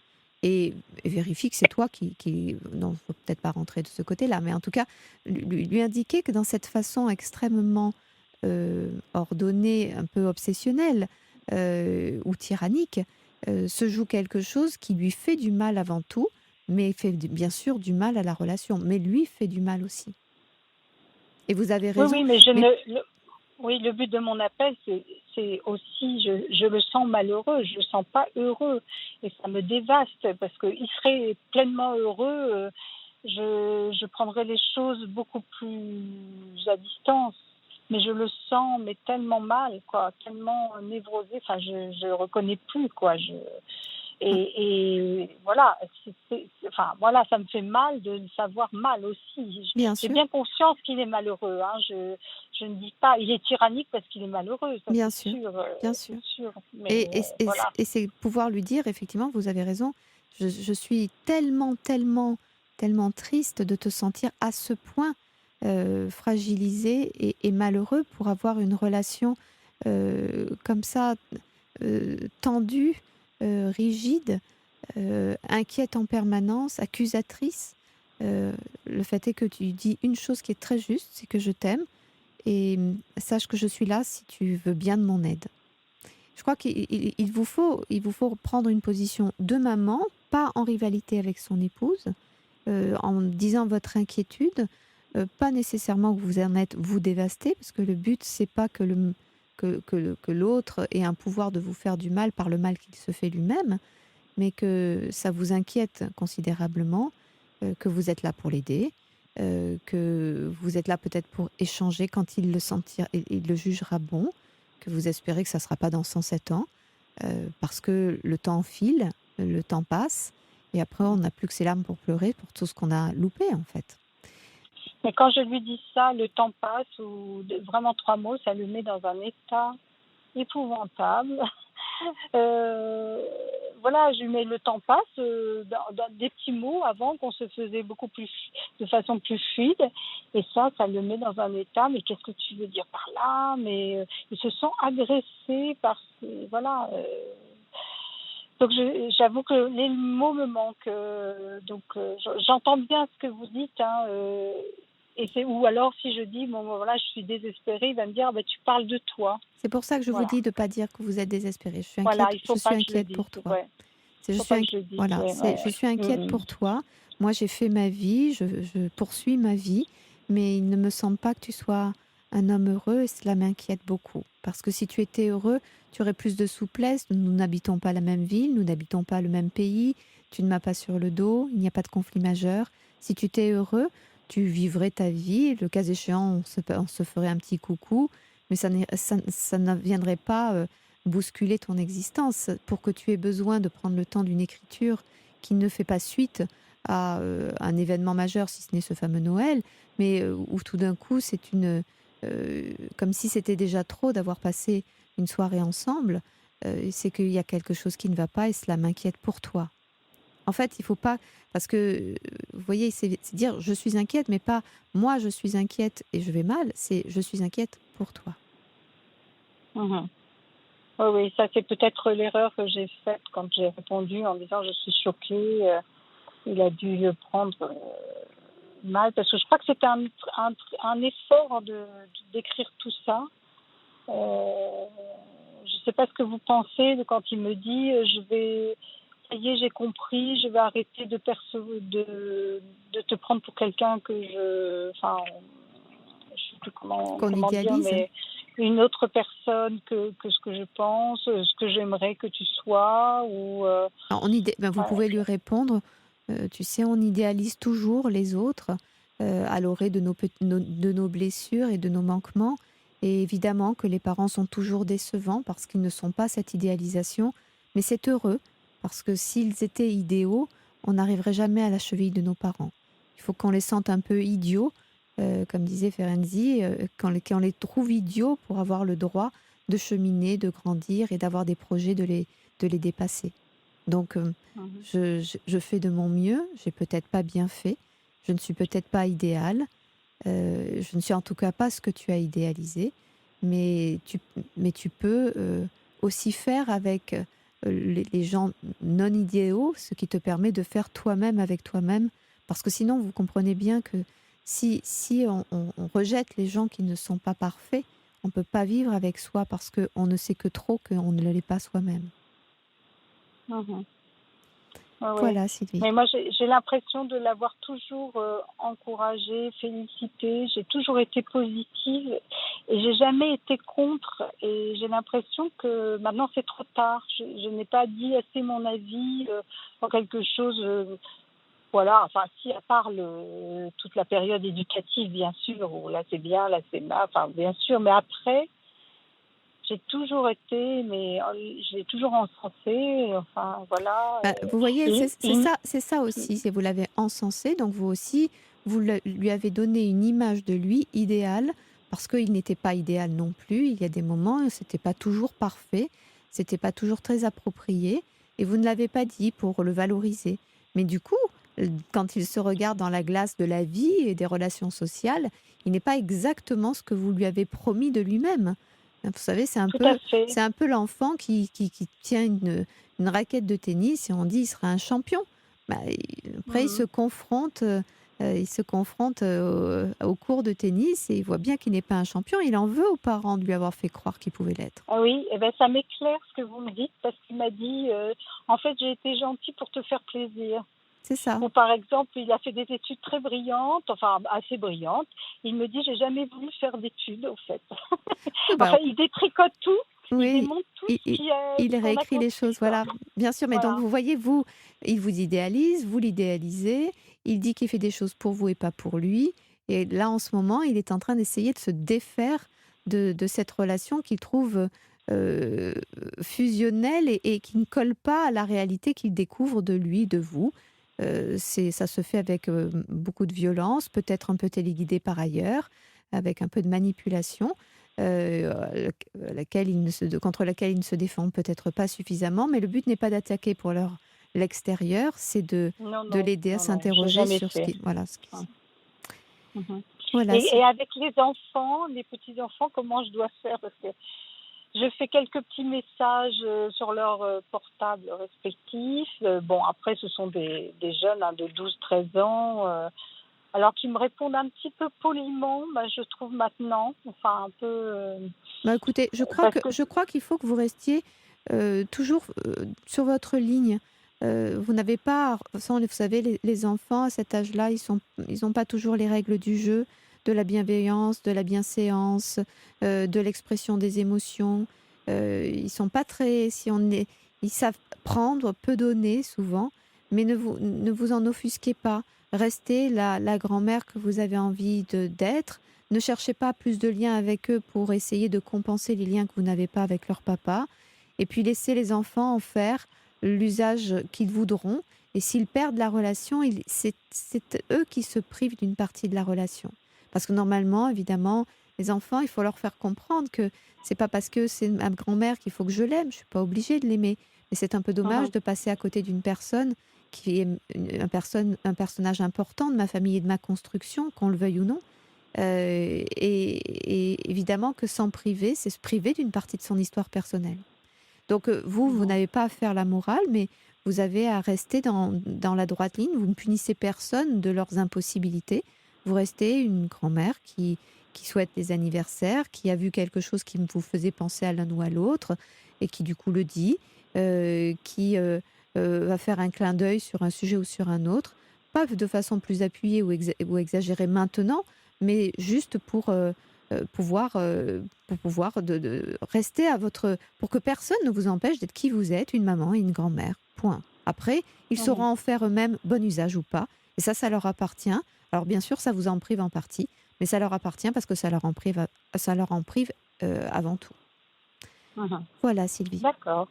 Et vérifie que c'est toi qui non, faut peut-être pas rentrer de ce côté-là, mais en tout cas, lui indiquer que dans cette façon extrêmement ordonnée, un peu obsessionnelle ou tyrannique, se joue quelque chose qui lui fait du mal avant tout, mais fait bien sûr du mal à la relation, mais lui fait du mal aussi. Et vous avez Oui, raison, oui, mais mais oui, le but de mon appel, c'est aussi, je le sens malheureux, je le sens pas heureux, et ça me dévaste parce qu'il serait pleinement heureux, je prendrais les choses beaucoup plus à distance, mais je le sens, mais tellement mal, quoi, tellement névrosé, enfin, je reconnais plus, quoi, et voilà, enfin voilà, ça me fait mal de le savoir mal aussi. bien J'ai sûr, bien conscience qu'il est malheureux. Hein. Je ne dis pas, il est tyrannique parce qu'il est malheureux, ça bien c'est sûr, sûr, bien sûr. c'est sûr. Et, Mais et, et, voilà. et c'est pouvoir lui dire, effectivement, vous avez raison, je suis tellement, tellement, tellement triste de te sentir à ce point fragilisé et malheureux pour avoir une relation comme ça, tendue, rigide, inquiète en permanence, accusatrice. Le fait est que tu dis une chose qui est très juste, c'est que je t'aime et sache que je suis là si tu veux bien de mon aide. Je crois qu'il vous faut prendre une position de maman, pas en rivalité avec son épouse, en disant votre inquiétude, pas nécessairement que vous en êtes vous dévasté, parce que le but c'est pas que l'autre ait un pouvoir de vous faire du mal par le mal qu'il se fait lui-même, mais que ça vous inquiète considérablement, que vous êtes là pour l'aider, que vous êtes là peut-être pour échanger quand il le sentira, il le jugera bon, que vous espérez que ça ne sera pas dans 107 ans, parce que le temps file, le temps passe, et après on n'a plus que ses larmes pour pleurer pour tout ce qu'on a loupé en fait. Mais quand je lui dis ça, le temps passe, ou vraiment 3 mots, ça le met dans un état épouvantable. Euh, voilà, je mets le temps passe dans des petits mots avant qu'on se faisait beaucoup plus de façon plus fluide, et ça le met dans un état. Mais qu'est-ce que tu veux dire par là? Mais ils se sont agressés par voilà. Donc j'avoue que les mots me manquent. Donc j'entends bien ce que vous dites. Hein, et c'est ou alors si je dis bon voilà je suis désespérée, il va me dire bah, tu parles de toi. C'est pour ça que je vous Voilà. dis de ne pas dire que vous êtes désespéré. Voilà, il Je faut suis pas que je le inquiète dise. pour toi. Ouais. Je Faut suis pas que je le dise. voilà, Ouais, ouais, je suis ouais. inquiète pour toi. Moi, j'ai fait ma vie, je poursuis ma vie, mais il ne me semble pas que tu sois un homme heureux et cela m'inquiète beaucoup. Parce que si tu étais heureux, tu aurais plus de souplesse. Nous n'habitons pas la même ville, nous n'habitons pas le même pays. Tu ne m'as pas sur le dos, il n'y a pas de conflit majeur. Si tu étais heureux, tu vivrais ta vie. Le cas échéant, on se ferait un petit coucou, mais ça ne viendrait pas bousculer ton existence. Pour que tu aies besoin de prendre le temps d'une écriture qui ne fait pas suite à un événement majeur, si ce n'est ce fameux Noël, mais où tout d'un coup, c'est comme si c'était déjà trop d'avoir passé une soirée ensemble, c'est qu'il y a quelque chose qui ne va pas et cela m'inquiète pour toi. En fait, il ne faut pas, parce que, vous voyez, c'est dire je suis inquiète, mais pas moi je suis inquiète et je vais mal, c'est je suis inquiète pour toi. Mhm. Oui, oui, ça c'est peut-être l'erreur que j'ai faite quand j'ai répondu en disant je suis choquée. Il a dû le prendre mal parce que je crois que c'était un effort d'écrire tout ça. Je ne sais pas ce que vous pensez de quand il me dit ça y est, j'ai compris, je vais arrêter de te prendre pour quelqu'un que enfin, je sais plus comment Qu'on dire, idéalise. mais une autre personne que ce que je pense, ce que j'aimerais que tu sois, ou Alors, vous ouais. pouvez lui répondre, tu sais, on idéalise toujours les autres à l'orée de de nos blessures et de nos manquements. Et évidemment que les parents sont toujours décevants parce qu'ils ne sont pas cette idéalisation. Mais c'est heureux parce que s'ils étaient idéaux, on n'arriverait jamais à la cheville de nos parents. Il faut qu'on les sente un peu idiots, comme disait Ferenczi, qu'on les trouve idiots pour avoir le droit de cheminer, de grandir et d'avoir des projets de les dépasser. Donc, je fais de mon mieux. J'ai peut-être pas bien fait. Je ne suis peut-être pas idéale. Je ne suis en tout cas pas ce que tu as idéalisé. Mais tu peux aussi faire avec les gens non idéaux, ce qui te permet de faire toi-même avec toi-même. Parce que sinon, vous comprenez bien que si on rejette les gens qui ne sont pas parfaits, on ne peut pas vivre avec soi parce qu'on ne sait que trop qu'on ne l'est pas soi-même. Mhm. Ouais, ouais. Voilà, Sylvie. Mais moi, j'ai l'impression de l'avoir toujours encouragée, félicitée. J'ai toujours été positive et j'ai jamais été contre. Et j'ai l'impression que maintenant, c'est trop tard. Je n'ai pas dit assez mon avis sur quelque chose. Voilà, enfin, si, à part toute la période éducative, bien sûr, où là, c'est bien, là, c'est mal, enfin, bien sûr. Mais après, j'ai toujours été, mais j'ai toujours encensé. Enfin, voilà. Bah, vous voyez, Et, et, c'est ça aussi. C'est vous l'avez encensé, donc vous aussi, lui avez donné une image de lui idéale, parce qu'il n'était pas idéal non plus. Il y a des moments, c'était pas toujours parfait, c'était pas toujours très approprié, et vous ne l'avez pas dit pour le valoriser. Mais du coup, quand il se regarde dans la glace de la vie et des relations sociales, il n'est pas exactement ce que vous lui avez promis de lui-même. Vous savez, tout à fait. c'est un peu l'enfant qui tient une raquette de tennis et on dit il sera un champion. Bah, après, Mhm. il se confronte au cours de tennis et il voit bien qu'il n'est pas un champion. Il en veut aux parents de lui avoir fait croire qu'il pouvait l'être. Ah oui, eh ben, ça m'éclaire ce que vous me dites parce qu'il m'a dit en fait, j'ai été gentil pour te faire plaisir. C'est ça. Ou par exemple, il a fait des études très brillantes, enfin assez brillantes. Il me dit, j'ai jamais voulu faire d'études, au fait. Oui, bah, Enfin, il détricote tout, il oui, démonte tout il, ce il- qui il ce qu'on a réécrit les construit, choses, quoi. voilà. Bien sûr, mais donc Voilà. vous voyez, il vous idéalise, vous l'idéalisez, il dit qu'il fait des choses pour vous et pas pour lui. Et là, en ce moment, il est en train d'essayer de se défaire de cette relation qu'il trouve euh, fusionnelle et qui ne colle pas à la réalité qu'il découvre de lui, de vous. Ça se fait avec beaucoup de violence, peut-être un peu téléguidé par ailleurs, avec un peu de manipulation contre laquelle ils ne se défendent peut-être pas suffisamment, mais le but n'est pas d'attaquer pour l'extérieur, c'est Non, de non, l'aider à non, non, j'ai s'interroger jamais sur ce fait. qui... Voilà, Ouais. Mhm. voilà, Et avec les enfants, les petits-enfants, comment je dois faire? Parce que je fais quelques petits messages sur leurs portables respectifs. Bon, après, ce sont des jeunes hein, de 12-13 ans. Alors qu'ils me répondent un petit peu poliment, bah, je trouve maintenant. Enfin, un peu... Bah, écoutez, parce que... je crois qu'il faut que vous restiez toujours sur votre ligne. Vous n'avez pas, vous savez, les enfants à cet âge-là, ils n'ont pas toujours les règles du jeu, de la bienveillance, de la bienséance, de l'expression des émotions. Ils sont pas très, ils savent prendre, peu donner souvent, mais ne vous en offusquez pas. Restez la grand-mère que vous avez envie d'être. Ne cherchez pas plus de liens avec eux pour essayer de compenser les liens que vous n'avez pas avec leur papa. Et puis laissez les enfants en faire l'usage qu'ils voudront. Et s'ils perdent la relation, c'est eux qui se privent d'une partie de la relation. Parce que normalement, évidemment, les enfants, il faut leur faire comprendre que c'est pas parce que c'est ma grand-mère qu'il faut que je l'aime. Je suis pas obligée de l'aimer. Mais c'est un peu dommage Mhm. de passer à côté d'une personne qui est un personnage important de ma famille et de ma construction, qu'on le veuille ou non. Et évidemment que s'en priver, c'est se priver d'une partie de son histoire personnelle. Donc vous Mhm. n'avez pas à faire la morale, mais vous avez à rester dans la droite ligne. Vous ne punissez personne de leurs impossibilités. Vous restez une grand-mère qui souhaite des anniversaires, qui a vu quelque chose qui vous faisait penser à l'un ou à l'autre, et qui du coup le dit, qui va faire un clin d'œil sur un sujet ou sur un autre, pas de façon plus appuyée ou exagérée maintenant, mais juste pour pouvoir rester à votre... pour que personne ne vous empêche d'être qui vous êtes, une maman et une grand-mère. Point. Après, ils sauront Mhm. en faire eux-mêmes bon usage ou pas. Et ça leur appartient. Alors bien sûr, ça vous en prive en partie, mais ça leur appartient parce que ça leur en prive avant tout. Mhm. Voilà, Sylvie. D'accord.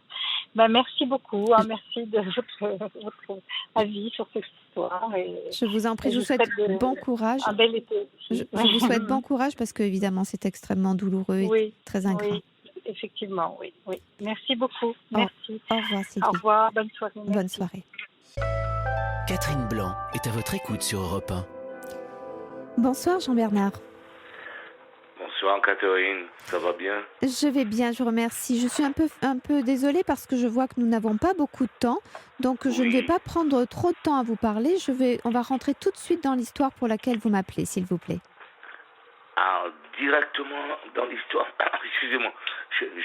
Ben, merci beaucoup. Hein, merci de votre avis sur cette histoire. Je vous en prie, Et je je vous vous souhaite souhaite bon courage. un bel été aussi. Je vous souhaite bon courage parce que évidemment c'est extrêmement douloureux et Oui, très ingrat. oui, effectivement, oui, oui. Merci beaucoup. Au, Merci. au revoir, Au Sylvie. revoir. Bonne soirée. Bonne Merci. soirée. Catherine Blanc est à votre écoute sur Europe 1. Bonsoir Jean-Bernard. Bonsoir Catherine, ça va bien? Je vais bien, je vous remercie. Je suis un peu désolée parce que je vois que nous n'avons pas beaucoup de temps. Donc je ne vais Oui. pas prendre trop de temps à vous parler. On va rentrer tout de suite dans l'histoire pour laquelle vous m'appelez, s'il vous plaît. Ah, directement dans l'histoire. Excusez-moi,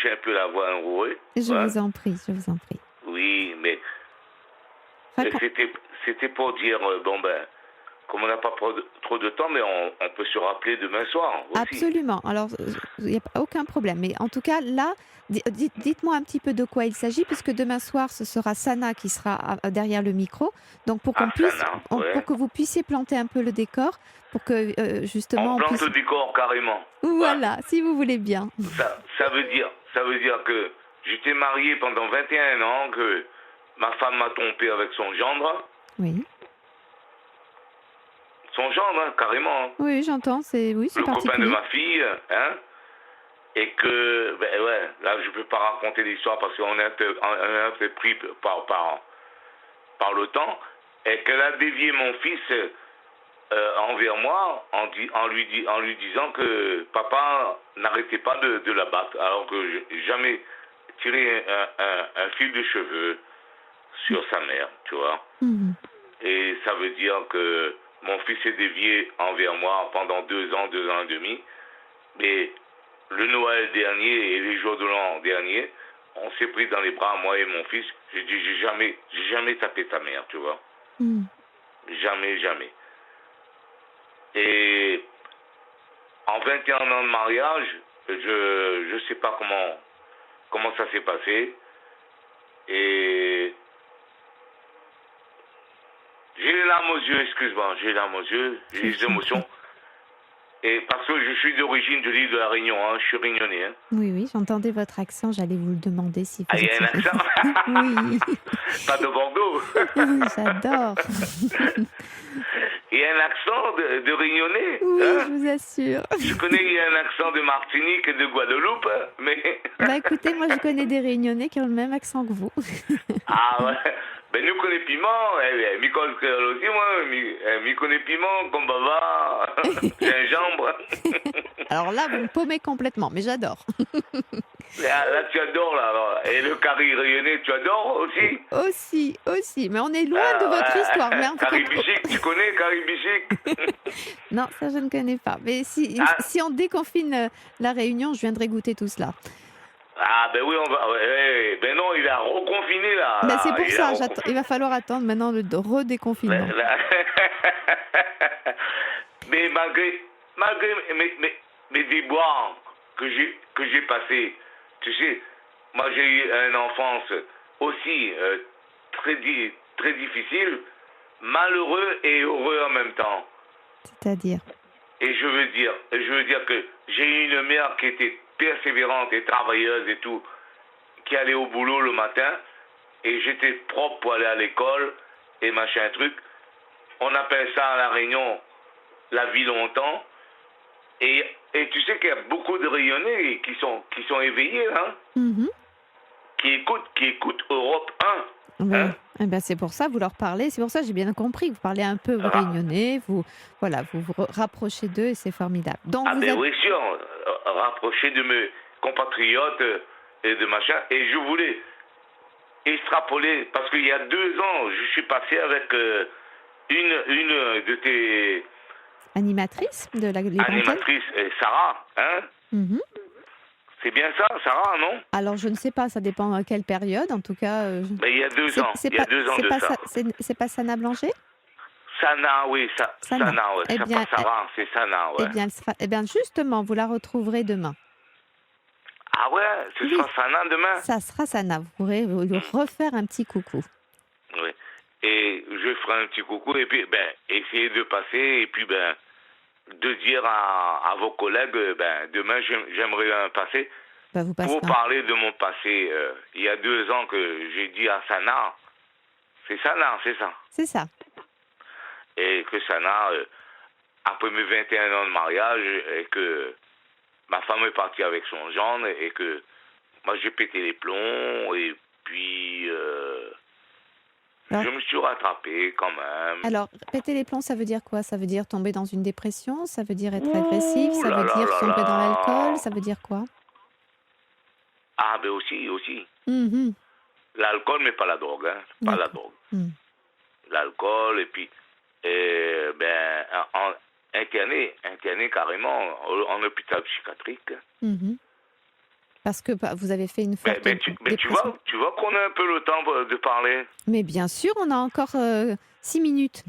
j'ai un peu la voix enrouée. Je Ouais. vous en prie, je vous en prie. Oui, mais Racon- c'était pour dire, comme on n'a pas trop de temps, mais on peut se rappeler demain soir aussi. Absolument. Alors, il n'y a aucun problème. Mais en tout cas, là, dites-moi un petit peu de quoi il s'agit, puisque demain soir, ce sera Sana qui sera derrière le micro. Donc, pour Sana, ouais. pour que vous puissiez planter un peu le décor, pour que justement On plante puisse... le décor carrément. Voilà, si vous voulez bien. Ça veut dire que j'étais marié pendant 21 ans, que ma femme m'a trompé avec son gendre. Oui. Son gendre, hein, carrément. Hein. Oui, j'entends. C'est le particulier. copain de ma fille, hein. Et que, là, je peux pas raconter l'histoire parce qu'on est un peu pris par le temps. Et qu'elle a dévié mon fils envers moi en lui disant que papa n'arrêtait pas de la battre, alors que j'ai jamais tiré un fil de cheveux sur sa mère, tu vois. Mhm. Et ça veut dire que mon fils est dévié envers moi pendant 2 ans et demi. Mais le Noël dernier et les jours de l'an dernier, on s'est pris dans les bras, moi et mon fils. J'ai dit, j'ai jamais tapé ta mère, tu vois. Mhm. Jamais. Et en 21 ans de mariage, je sais pas comment ça s'est passé. Et j'ai les larmes aux yeux, excuse-moi, j'ai les émotions. Et parce que je suis d'origine de l'île de la Réunion, hein, je suis réunionnais. Hein. Oui, j'entendais votre accent, j'allais vous le demander si vous il y a un accent. Oui. Pas de Bordeaux. Oui, j'adore. Il y a un accent de Réunionnais. Oui, hein. je vous assure. Je connais, il y a un accent de Martinique et de Guadeloupe, mais... Écoutez, moi je connais des Réunionnais qui ont le même accent que vous. Ah ouais. Ben nous connaissons piment, mi connais aussi moi, mi connais piment, comme bava, gingembre. Alors là, vous me paumez complètement, mais j'adore. Là tu adores là, alors. Et le curry rayonné, tu adores aussi? Aussi, mais on est loin de votre histoire. Mais en tout cas... Caribichic, tu connais Caribichic? Non, ça je ne connais pas. Mais si on déconfine la Réunion, je viendrai goûter tout cela. Ah ben oui, on va. Ben non, il a reconfiné là. C'est pour ça, il va falloir attendre maintenant le redéconfinement. Mais malgré mes déboires que j'ai passés, tu sais, moi j'ai eu une enfance aussi très difficile, malheureux et heureux en même temps. C'est-à-dire? Et je veux dire que j'ai eu une mère qui était persévérante et travailleuse et tout, qui allait au boulot le matin, et j'étais propre pour aller à l'école et machin truc. On appelle ça à La Réunion la vie longtemps. Et tu sais qu'il y a beaucoup de Réunionnais qui sont éveillés, hein, qui écoutent Europe 1. Oui. Hein? Eh ben c'est pour ça, vous leur parlez. C'est pour ça que j'ai bien compris que vous parlez un peu réunionnais. Vous vous rapprochez d'eux et c'est formidable. Donc oui, sûr. Rapprocher de mes compatriotes et de machin. Et je voulais extrapoler, parce qu'il y a 2 ans, je suis passé avec une de tes... Animatrice de la Libre Antenne. Animatrice, Sarah, hein. C'est bien ça, Sarah, non? Alors, je ne sais pas, ça dépend à quelle période, en tout cas... Mais il y a 2 ans, il y a 2 ans de ça. C'est pas Sana Blanger? Sana, oui, Sana, ouais. Eh bien, c'est pas Sarah, c'est Sana, ouais. Eh bien, justement, vous la retrouverai demain. Ah ouais, ce sera Sana demain? Ça sera Sana, vous pourrez lui refaire un petit coucou. Oui, et je ferai un petit coucou, et puis, essayer de passer, et puis, de dire à vos collègues, demain, j'aimerais passer, Vous pour parler de mon passé. Il y a 2 ans que j'ai dit à Sana, c'est Sana, c'est ça? C'est ça. Et que Sana, après mes 21 ans de mariage, et que ma femme est partie avec son gendre, et que moi j'ai pété les plombs, et puis je me suis rattrapé quand même. Alors, péter les plombs, ça veut dire quoi? Ça veut dire tomber dans une dépression? Ça veut dire être agressif? Ça veut dire tomber dans l'alcool? Ça veut dire quoi? Ah, ben aussi. L'alcool, mais pas la drogue, hein. Pas la drogue. L'alcool, et puis, interné carrément en hôpital psychiatrique. Parce que vous avez fait une forte dépression. Tu vois qu'on a un peu le temps de parler. Mais bien sûr, on a encore 6 minutes.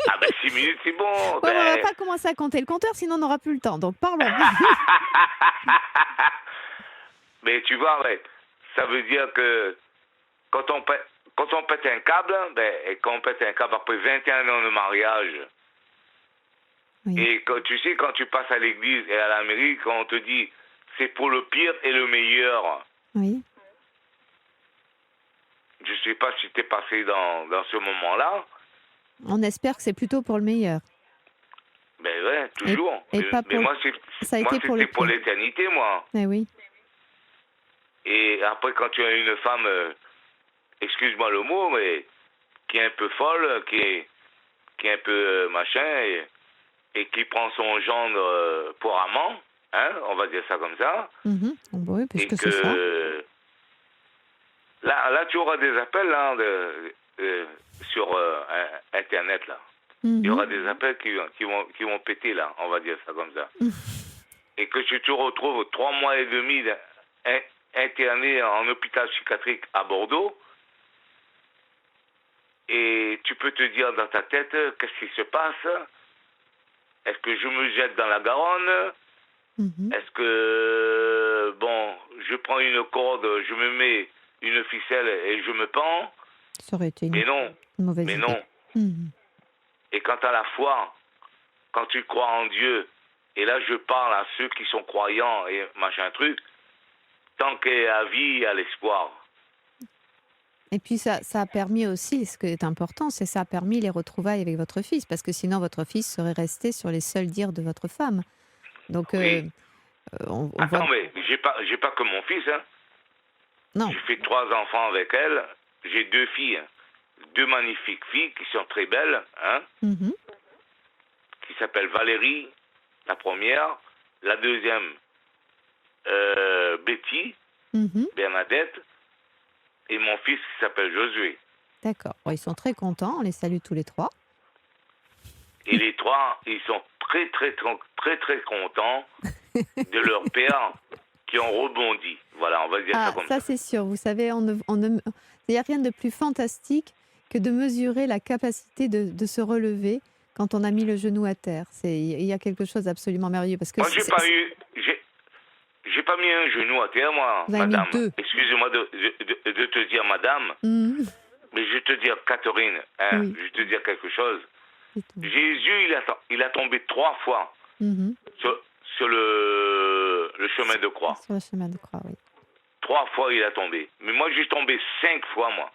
Ah 6 minutes, c'est bon. On va pas commencer à compter le compteur, sinon on n'aura plus le temps. Donc parlons. Mais tu vois, ça veut dire que quand on pète un câble, et quand on pète un câble après 21 ans de mariage, oui. Et tu sais, quand tu passes à l'église et à la mairie, quand on te dit c'est pour le pire et le meilleur. Oui. Je ne sais pas si tu es passé dans ce moment-là. On espère que c'est plutôt pour le meilleur. Ben ouais, toujours. Mais moi, c'était pour l'éternité, moi. Eh oui. Et après, quand tu as une femme, excuse-moi le mot, mais qui est un peu folle, qui est un peu machin, et qui prend son gendre pour amant, hein, on va dire ça comme ça. Oui, puisque c'est ça. Là, tu auras des appels là, sur Internet, là. Il y aura des appels qui vont péter, là, on va dire ça comme ça. Et que tu te retrouves 3 mois et demi interné en hôpital psychiatrique à Bordeaux, et tu peux te dire dans ta tête, qu'est-ce qui se passe? Est-ce que je me jette dans la Garonne? Est-ce que, je prends une corde, je me mets une ficelle et je me pends? Ça aurait été une mauvaise idée. Non. Et quant à la foi, quand tu crois en Dieu, et là je parle à ceux qui sont croyants et machin truc, tant qu'il y a la vie, il y a l'espoir. Et puis ça a permis aussi, ce qui est important, c'est que ça a permis les retrouvailles avec votre fils, parce que sinon votre fils serait resté sur les seuls dires de votre femme. Donc, oui. Mais j'ai pas que mon fils, hein. Non. J'ai fait 3 enfants avec elle. J'ai 2 filles, 2 magnifiques filles qui sont très belles, hein. Qui s'appellent Valérie, la première, la deuxième Betty, Bernadette, et mon fils qui s'appelle Josué. D'accord. Bon, ils sont très contents, on les salue tous les 3. Et les 3, ils sont très, très, très, très, très contents de leur père qui ont rebondi. Voilà, on va dire ça comme ça. Ça, c'est sûr. Vous savez, il n'y a rien de plus fantastique que de mesurer la capacité de se relever quand on a mis le genou à terre. Il y a quelque chose d'absolument merveilleux. Parce que moi, j'ai pas mis un genou à terre, moi, vous avez madame. Mis 2. Excusez-moi de te dire, madame, mais je vais te dire, Catherine, je vais te dire quelque chose. Jésus, il a tombé 3 fois sur le chemin de croix. Sur le chemin de croix, oui. 3 fois, il a tombé. Mais moi, j'ai tombé 5 fois, moi.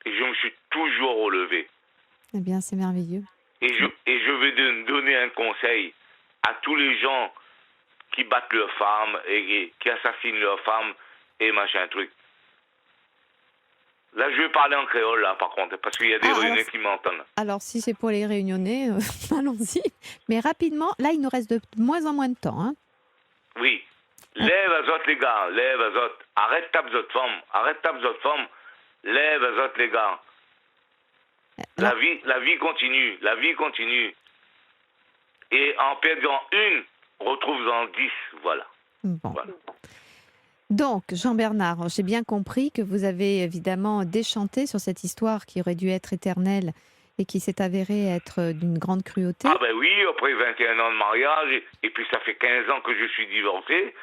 Et je me suis toujours relevé. Eh bien, c'est merveilleux. Et je vais donner un conseil à tous les gens qui battent leurs femmes et qui assassinent leurs femmes et machin truc. Là, je vais parler en créole, là, par contre, parce qu'il y a des Réunionnais qui m'entendent. Alors, si c'est pour les Réunionnais, allons-y. Mais rapidement, là, il nous reste de moins en moins de temps. Hein. Oui. Lève à autres, les gars. Lève à autres. Arrête tape autres femmes. Lève à autres, les gars. La vie continue. La vie continue. Et en perdant une, retrouve-en 10. Voilà. Bon. Voilà. Donc, Jean-Bernard, j'ai bien compris que vous avez évidemment déchanté sur cette histoire qui aurait dû être éternelle et qui s'est avérée être d'une grande cruauté. Ah ben oui, après 21 ans de mariage, et puis ça fait 15 ans que je suis divorcé,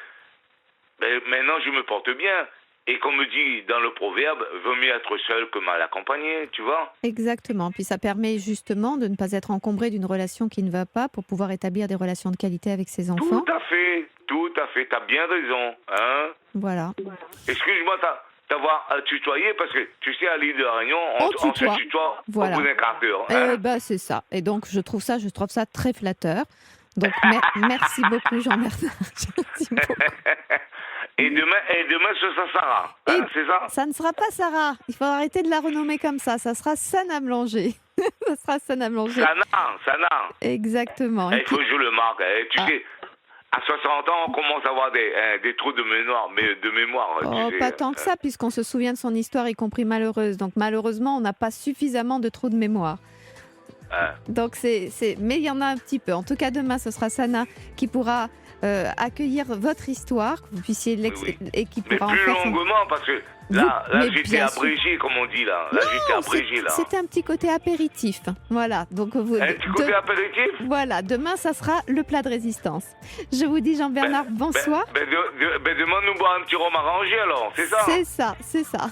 ben maintenant je me porte bien. Et comme me dit dans le proverbe, vaut mieux être seul que mal accompagné, tu vois? Exactement. Puis ça permet justement de ne pas être encombré d'une relation qui ne va pas pour pouvoir établir des relations de qualité avec ses enfants. Tout à fait. T'as bien raison, hein? Voilà. Excuse-moi d'avoir tutoyé, parce que tu sais, à l'île de la Réunion, on se tutoie voilà. au bout d'un quart d'heure. Hein? C'est ça. Et donc, je trouve ça très flatteur. Donc, merci beaucoup, Jean-Bernard. Merci beaucoup. Et demain, ce sera Sarah, hein, c'est ça? Ça ne sera pas Sarah. Il faut arrêter de la renommer comme ça. Ça sera Sana Blanger. Ça sera Sana Blanger. Sana. Exactement. Il faut que je le marque. Tu sais, à 60 ans, on commence à avoir des trous de mémoire. Pas tant que ça, puisqu'on se souvient de son histoire, y compris malheureuse. Donc malheureusement, on n'a pas suffisamment de trous de mémoire. Donc mais il y en a un petit peu. En tout cas, demain, ce sera Sana qui pourra accueillir votre histoire, que vous puissiez et qui mais pourra plus en faire longuement, parce que là j'étais abrégé, comme on dit là. Là, j'étais abrégé, là. C'était un petit côté apéritif. Voilà. Donc Un petit côté apéritif. Voilà. Demain, ça sera le plat de résistance. Je vous dis, Jean-Bernard, bonsoir. Demande-nous boire un petit rhum arrangé, alors, c'est ça? C'est ça.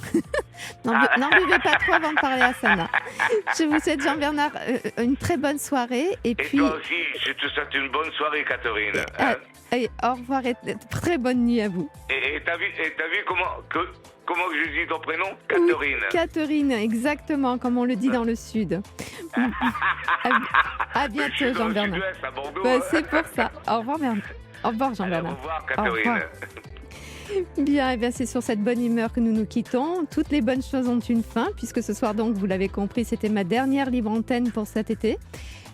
N'en buvez pas trop avant de parler à Sana. Je vous souhaite, Jean-Bernard, une très bonne soirée. Et puis, toi aussi, je te souhaite une bonne soirée, Catherine. Et au revoir et très bonne nuit à vous. Et t'as vu comment je dis ton prénom? Catherine. Oui, Catherine, exactement, comme on le dit dans le sud. À bientôt, Jean-Bernard. À Bordeaux, c'est pour ça. Au revoir, Jean-Bernard. Au revoir, Catherine. Bien, c'est sur cette bonne humeur que nous nous quittons. Toutes les bonnes choses ont une fin, puisque ce soir, donc, vous l'avez compris, c'était ma dernière libre antenne pour cet été.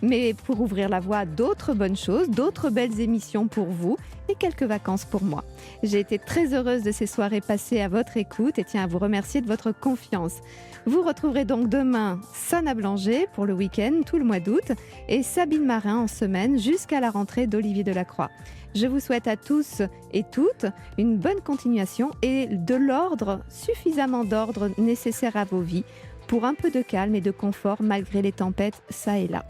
Mais pour ouvrir la voie à d'autres bonnes choses, d'autres belles émissions pour vous et quelques vacances pour moi. J'ai été très heureuse de ces soirées passées à votre écoute et tiens à vous remercier de votre confiance. Vous retrouverez donc demain Sana Blanger pour le week-end, tout le mois d'août, et Sabine Marin en semaine jusqu'à la rentrée d'Olivier Delacroix. Je vous souhaite à tous et toutes une bonne continuation et de l'ordre, suffisamment d'ordre nécessaire à vos vies pour un peu de calme et de confort malgré les tempêtes ça et là.